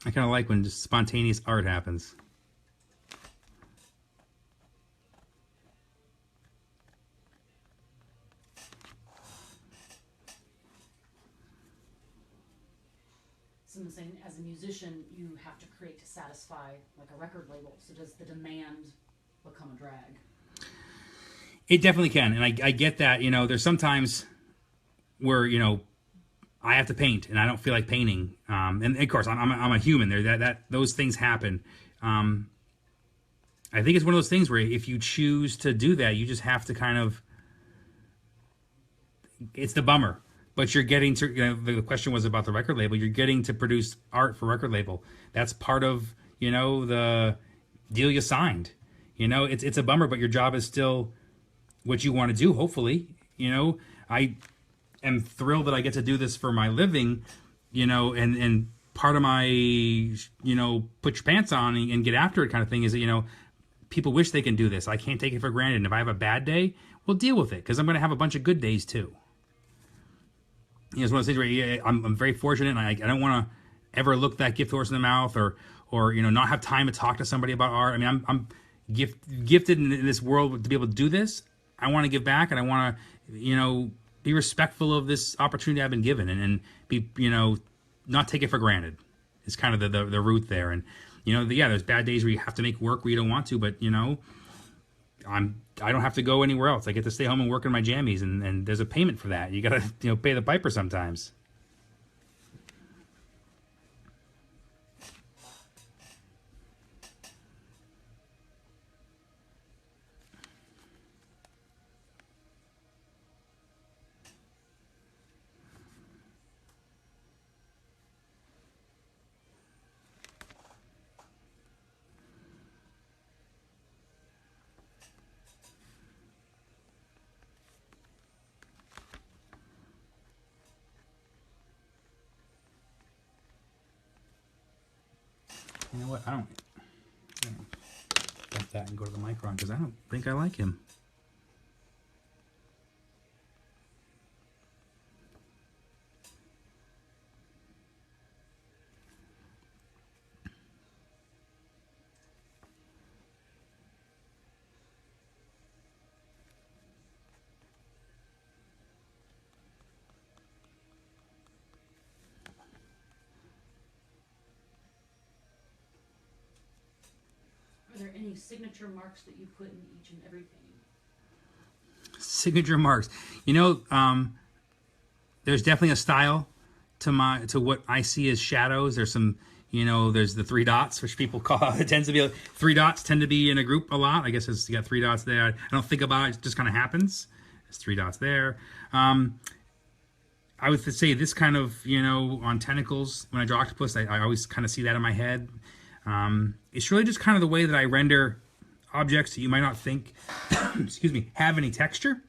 I kind of like when just spontaneous art happens. Someone saying, as a musician, you have to create to satisfy like a record label. So does the demand become a drag? It definitely can, and I get that. There's sometimes where I have to paint and I don't feel like painting, and of course I'm a human. That those things happen. I think it's one of those things where if you choose to do that, you just have to kind of. It's the bummer. But you're getting to, the question was about the record label. You're getting to produce art for record label. That's part of, the deal you signed. It's a bummer, but your job is still what you want to do, hopefully. I am thrilled that I get to do this for my living, and part of my, put your pants on and get after it kind of thing is that, people wish they can do this. I can't take it for granted. And if I have a bad day, we'll deal with it, because I'm going to have a bunch of good days too. It's one of those things where I'm very fortunate, and I don't want to ever look that gift horse in the mouth, or not have time to talk to somebody about art. I mean, I'm gifted in this world to be able to do this. I want to give back, and I want to, be respectful of this opportunity I've been given, and be, not take it for granted. It's kind of the root there. And, there's bad days where you have to make work where you don't want to, but, I don't have to go anywhere else. I get to stay home and work in my jammies, and there's a payment for that. You got to, pay the piper sometimes. You know what? I don't dump that and go to the micron, because I don't think I like him. Are there any signature marks that you put in each and every painting? Signature marks. There's definitely a style to what I see as shadows. There's some, there's the 3 dots, which people call, it tends to be, 3 dots tend to be in a group a lot. I guess you got 3 dots there. I don't think about it. It just kind of happens. There's 3 dots there. I would say this kind of, on tentacles, when I draw octopus, I always kind of see that in my head. It's really just kind of the way that I render objects that you might not think, excuse me, have any texture.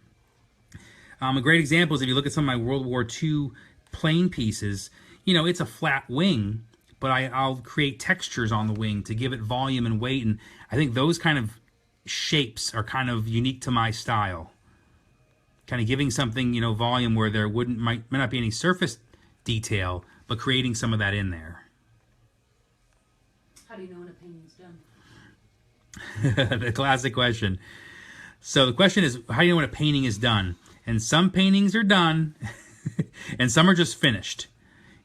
A great example is if you look at some of my World War II plane pieces, you know, it's a flat wing, but I'll create textures on the wing to give it volume and weight, and I think those kind of shapes are kind of unique to my style. Kind of giving something, you know, volume where there might not be any surface detail, but creating some of that in there. How do you know when a painting's done? The classic question. So the question is, how do you know when a painting is done? And some paintings are done, and some are just finished.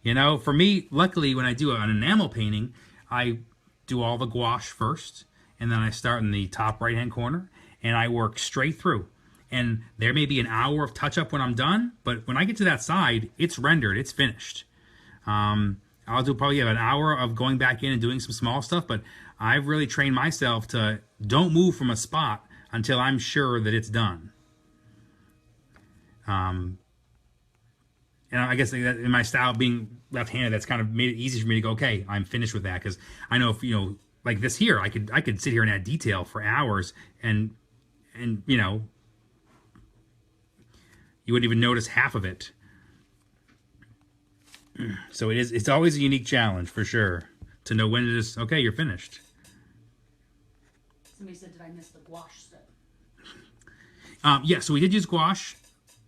You know, for me, luckily, when I do an enamel painting, I do all the gouache first, and then I start in the top right-hand corner, and I work straight through. And there may be an hour of touch-up when I'm done, but when I get to that side, it's rendered, it's finished. I'll do probably an hour of going back in and doing some small stuff, but I've really trained myself to don't move from a spot until I'm sure that it's done. And I guess that in my style being left-handed, that's kind of made it easy for me to go, okay, I'm finished with that, because I know if, you know, like this here, I could sit here and add detail for hours, and you know, you wouldn't even notice half of it. So it's always a unique challenge for sure to know when it is, okay, you're finished. Somebody said, did I miss the gouache step? Yeah, so we did use gouache.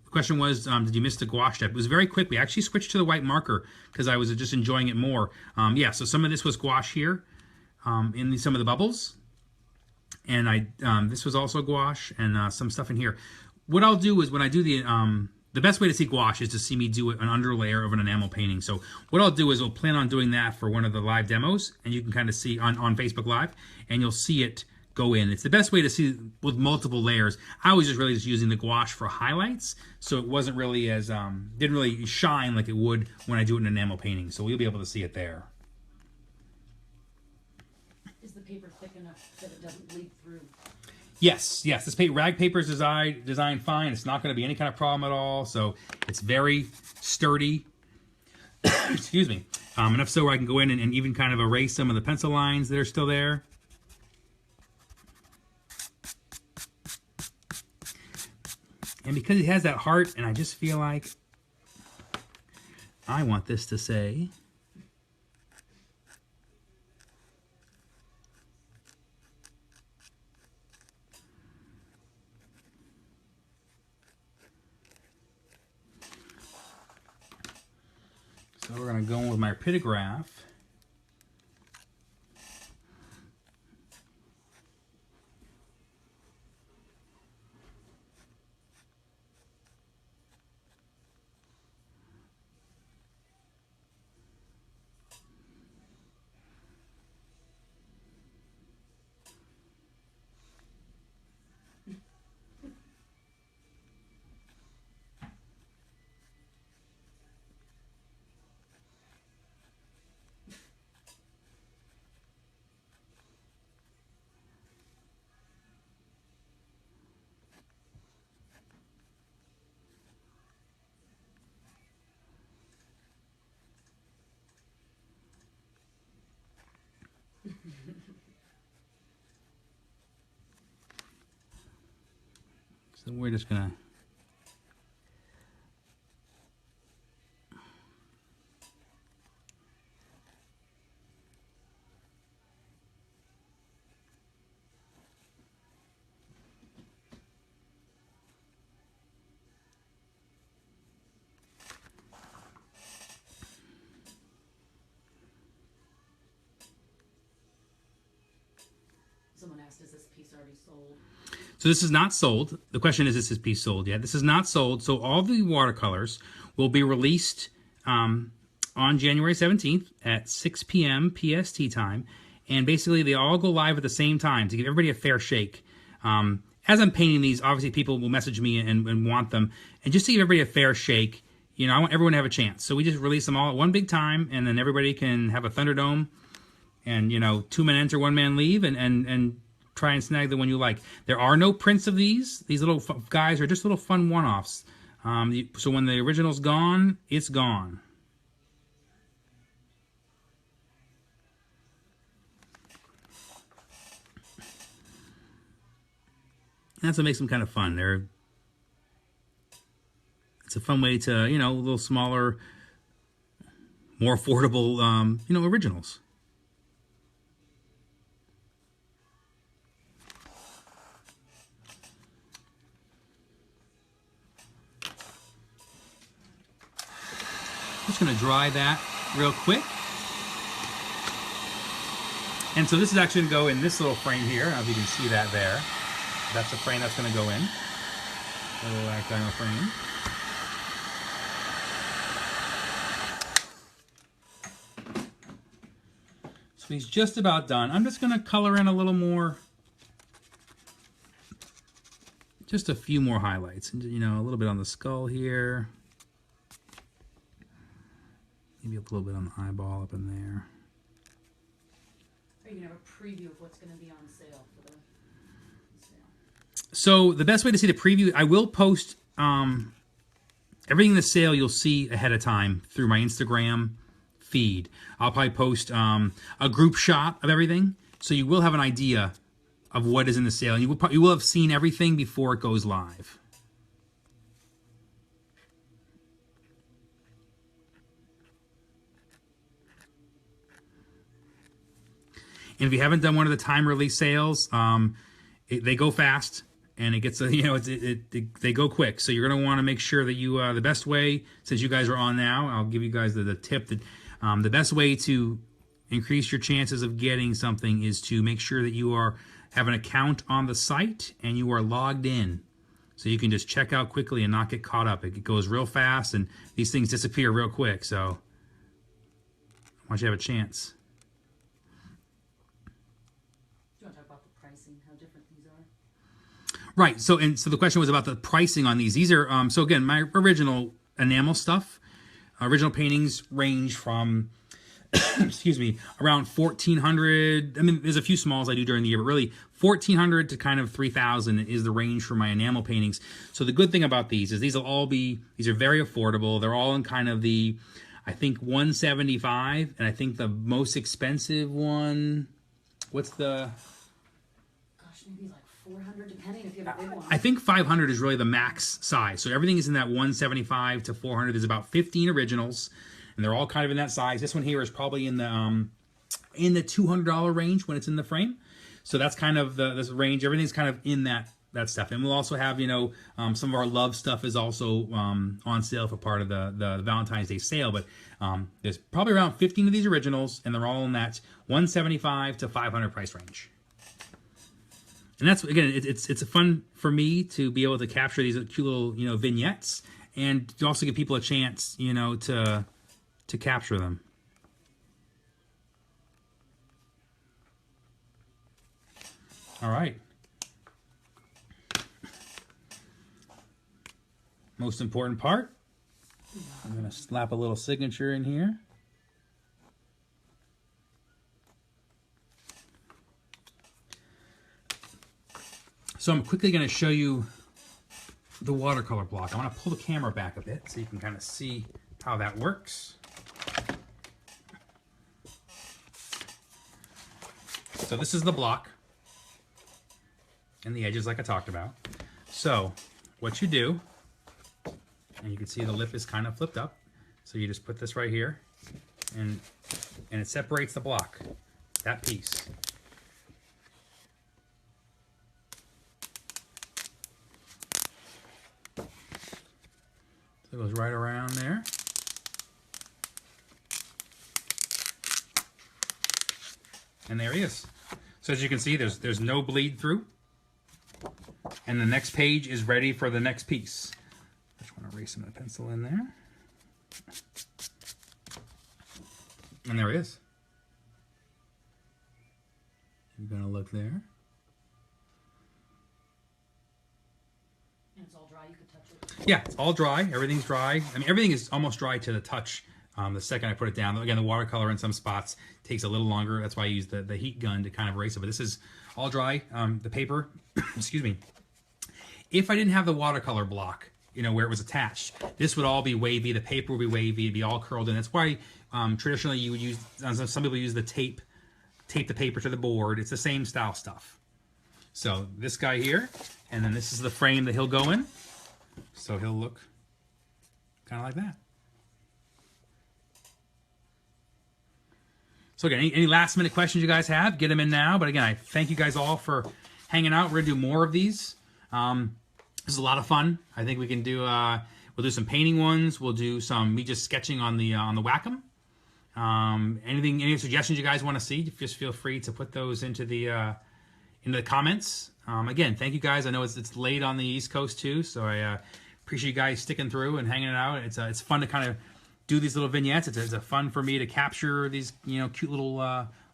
The question was, did you miss the gouache step? It was very quick. We actually switched to the white marker because I was just enjoying it more. Yeah, so some of this was gouache here in some of the bubbles. And this was also gouache and some stuff in here. What I'll do is when I do the best way to see gouache is to see me do an underlayer of an enamel painting. So what I'll do is we'll plan on doing that for one of the live demos, and you can kind of see on Facebook Live, and you'll see it go in. It's the best way to see with multiple layers. I was just really just using the gouache for highlights, so it wasn't really as, didn't really shine like it would when I do it in an enamel painting. So we'll be able to see it there. Is the paper thick enough that it doesn't bleed through? Yes. This rag paper is designed fine. It's not going to be any kind of problem at all. So it's very sturdy. Excuse me. Enough so where I can go in and even kind of erase some of the pencil lines that are still there. And because it has that heart, and I just feel like I want this to say... So we're going to go in with my pitograph. So we're just gonna Someone asked, is this piece already sold? So this is not sold. The question is this piece sold yet? This is not sold. So all the watercolors will be released on January 17th at 6 p.m. PST time. And basically they all go live at the same time to give everybody a fair shake. As I'm painting these, obviously people will message me and want them. And just to give everybody a fair shake, you know, I want everyone to have a chance. So we just release them all at one big time, and then everybody can have a Thunderdome. And, you know, 2 men enter, 1 man leave, and try and snag the one you like. There are no prints of these. These little guys are just little fun one-offs. So when the original's gone, it's gone. And that's what makes them kind of fun. It's a fun way to, you know, a little smaller, more affordable, you know, originals. Just going to dry that real quick. And so this is actually going to go in this little frame here. I don't know if you can see that there. That's the frame that's going to go in. A little octagonal frame. So he's just about done. I'm just going to color in a little more. Just a few more highlights. You know, a little bit on the skull here. Maybe a little bit on the eyeball up in there. Are you going to have a preview of what's going to be on sale for the sale? So the best way to see the preview, I will post everything in the sale you'll see ahead of time through my Instagram feed. I'll probably post a group shot of everything, so you will have an idea of what is in the sale. And you will have seen everything before it goes live. And if you haven't done one of the time release sales, they go fast, and it gets you know they go quick. So you're going to want to make sure that you the best way, since you guys are on now, I'll give you guys the tip that the best way to increase your chances of getting something is to make sure that you have an account on the site and you are logged in, so you can just check out quickly and not get caught up. It goes real fast, and these things disappear real quick. So I want you to have a chance. Right, so the question was about the pricing on these. These are, so again, my original enamel stuff, original paintings range from, excuse me, around $1,400. I mean, there's a few smalls I do during the year, but really $1,400 to kind of $3,000 is the range for my enamel paintings. So the good thing about these is these are very affordable. They're all in kind of the, I think, $175, and I think the most expensive one, what's the... Maybe like 400, depending if you have a big one. I think 500 is really the max size. So everything is in that 175 to 400. There's about 15 originals, and they're all kind of in that size. This one here is probably in the $200 range when it's in the frame. So that's kind of this range. Everything's kind of in that stuff. And we'll also have, you know, some of our love stuff is also on sale for part of the Valentine's Day sale. But there's probably around 15 of these originals, and they're all in that 175 to 500 price range. And that's, again, it's fun for me to be able to capture these cute little, you know, vignettes, and to also give people a chance, you know, to capture them. All right. Most important part. I'm going to slap a little signature in here. So I'm quickly going to show you the watercolor block. I want to pull the camera back a bit so you can kind of see how that works. So this is the block and the edges like I talked about. So what you do, and you can see the lip is kind of flipped up. So you just put this right here, and it separates the block, that piece. So it goes right around there. And there he is. So as you can see, there's no bleed through. And the next page is ready for the next piece. I just want to erase some of the pencil in there. And there he is. You're going to look there. And it's all dry, you could touch it. Yeah, it's all dry. Everything's dry. I mean, everything is almost dry to the touch. The second I put it down, again, the watercolor in some spots takes a little longer. That's why I use the heat gun to kind of erase it. But this is all dry. The paper, excuse me. If I didn't have the watercolor block, you know, where it was attached, this would all be wavy. The paper would be wavy. It'd be all curled in. That's why traditionally you would use, some people use the tape the paper to the board. It's the same style stuff. So this guy here, and then this is the frame that he'll go in. So he'll look kind of like that. So again, any last minute questions you guys have, get them in now. But again, I thank you guys all for hanging out. We're gonna do more of these. This is a lot of fun. I think we can do, we'll do some painting ones. We'll do some, me just sketching on the Wacom. Any suggestions you guys want to see, just feel free to put those into the comments. Again, thank you guys. I know it's late on the East Coast too, so I appreciate you guys sticking through and hanging it out. It's fun to kind of do these little vignettes. It's a fun for me to capture these cute little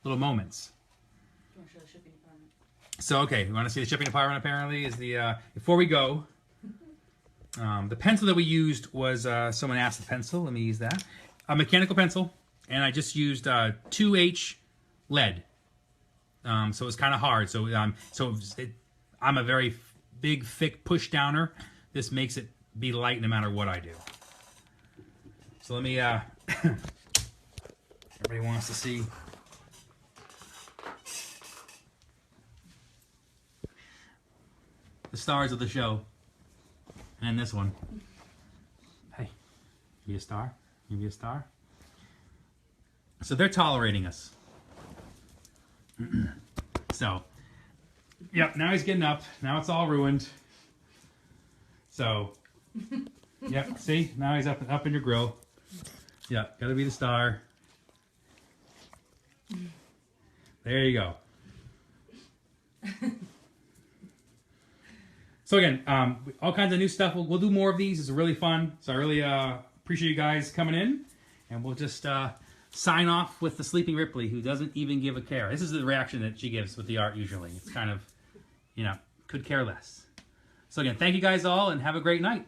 moments. Do you want to show the shipping department? So okay, you want to see the shipping department? Apparently, is the before we go, the pencil that we used was someone asked the pencil. Let me use that, a mechanical pencil, and I just used 2H lead. So it's kind of hard. So I'm a very big, thick push downer. This makes it be light no matter what I do. So let me, everybody wants to see. The stars of the show. And this one. Hey, you be a star? You be a star? So they're tolerating us. So, yep, now he's getting up. Now it's all ruined. So, yep, see? Now he's up in your grill. Yeah, gotta be the star. There you go. So again, all kinds of new stuff. We'll do more of these. It's really fun. So I really appreciate you guys coming in. And we'll just sign off with the Sleeping Ripley, who doesn't even give a care. This is the reaction that she gives with the art usually. It's kind of, could care less. So again, thank you guys all and have a great night.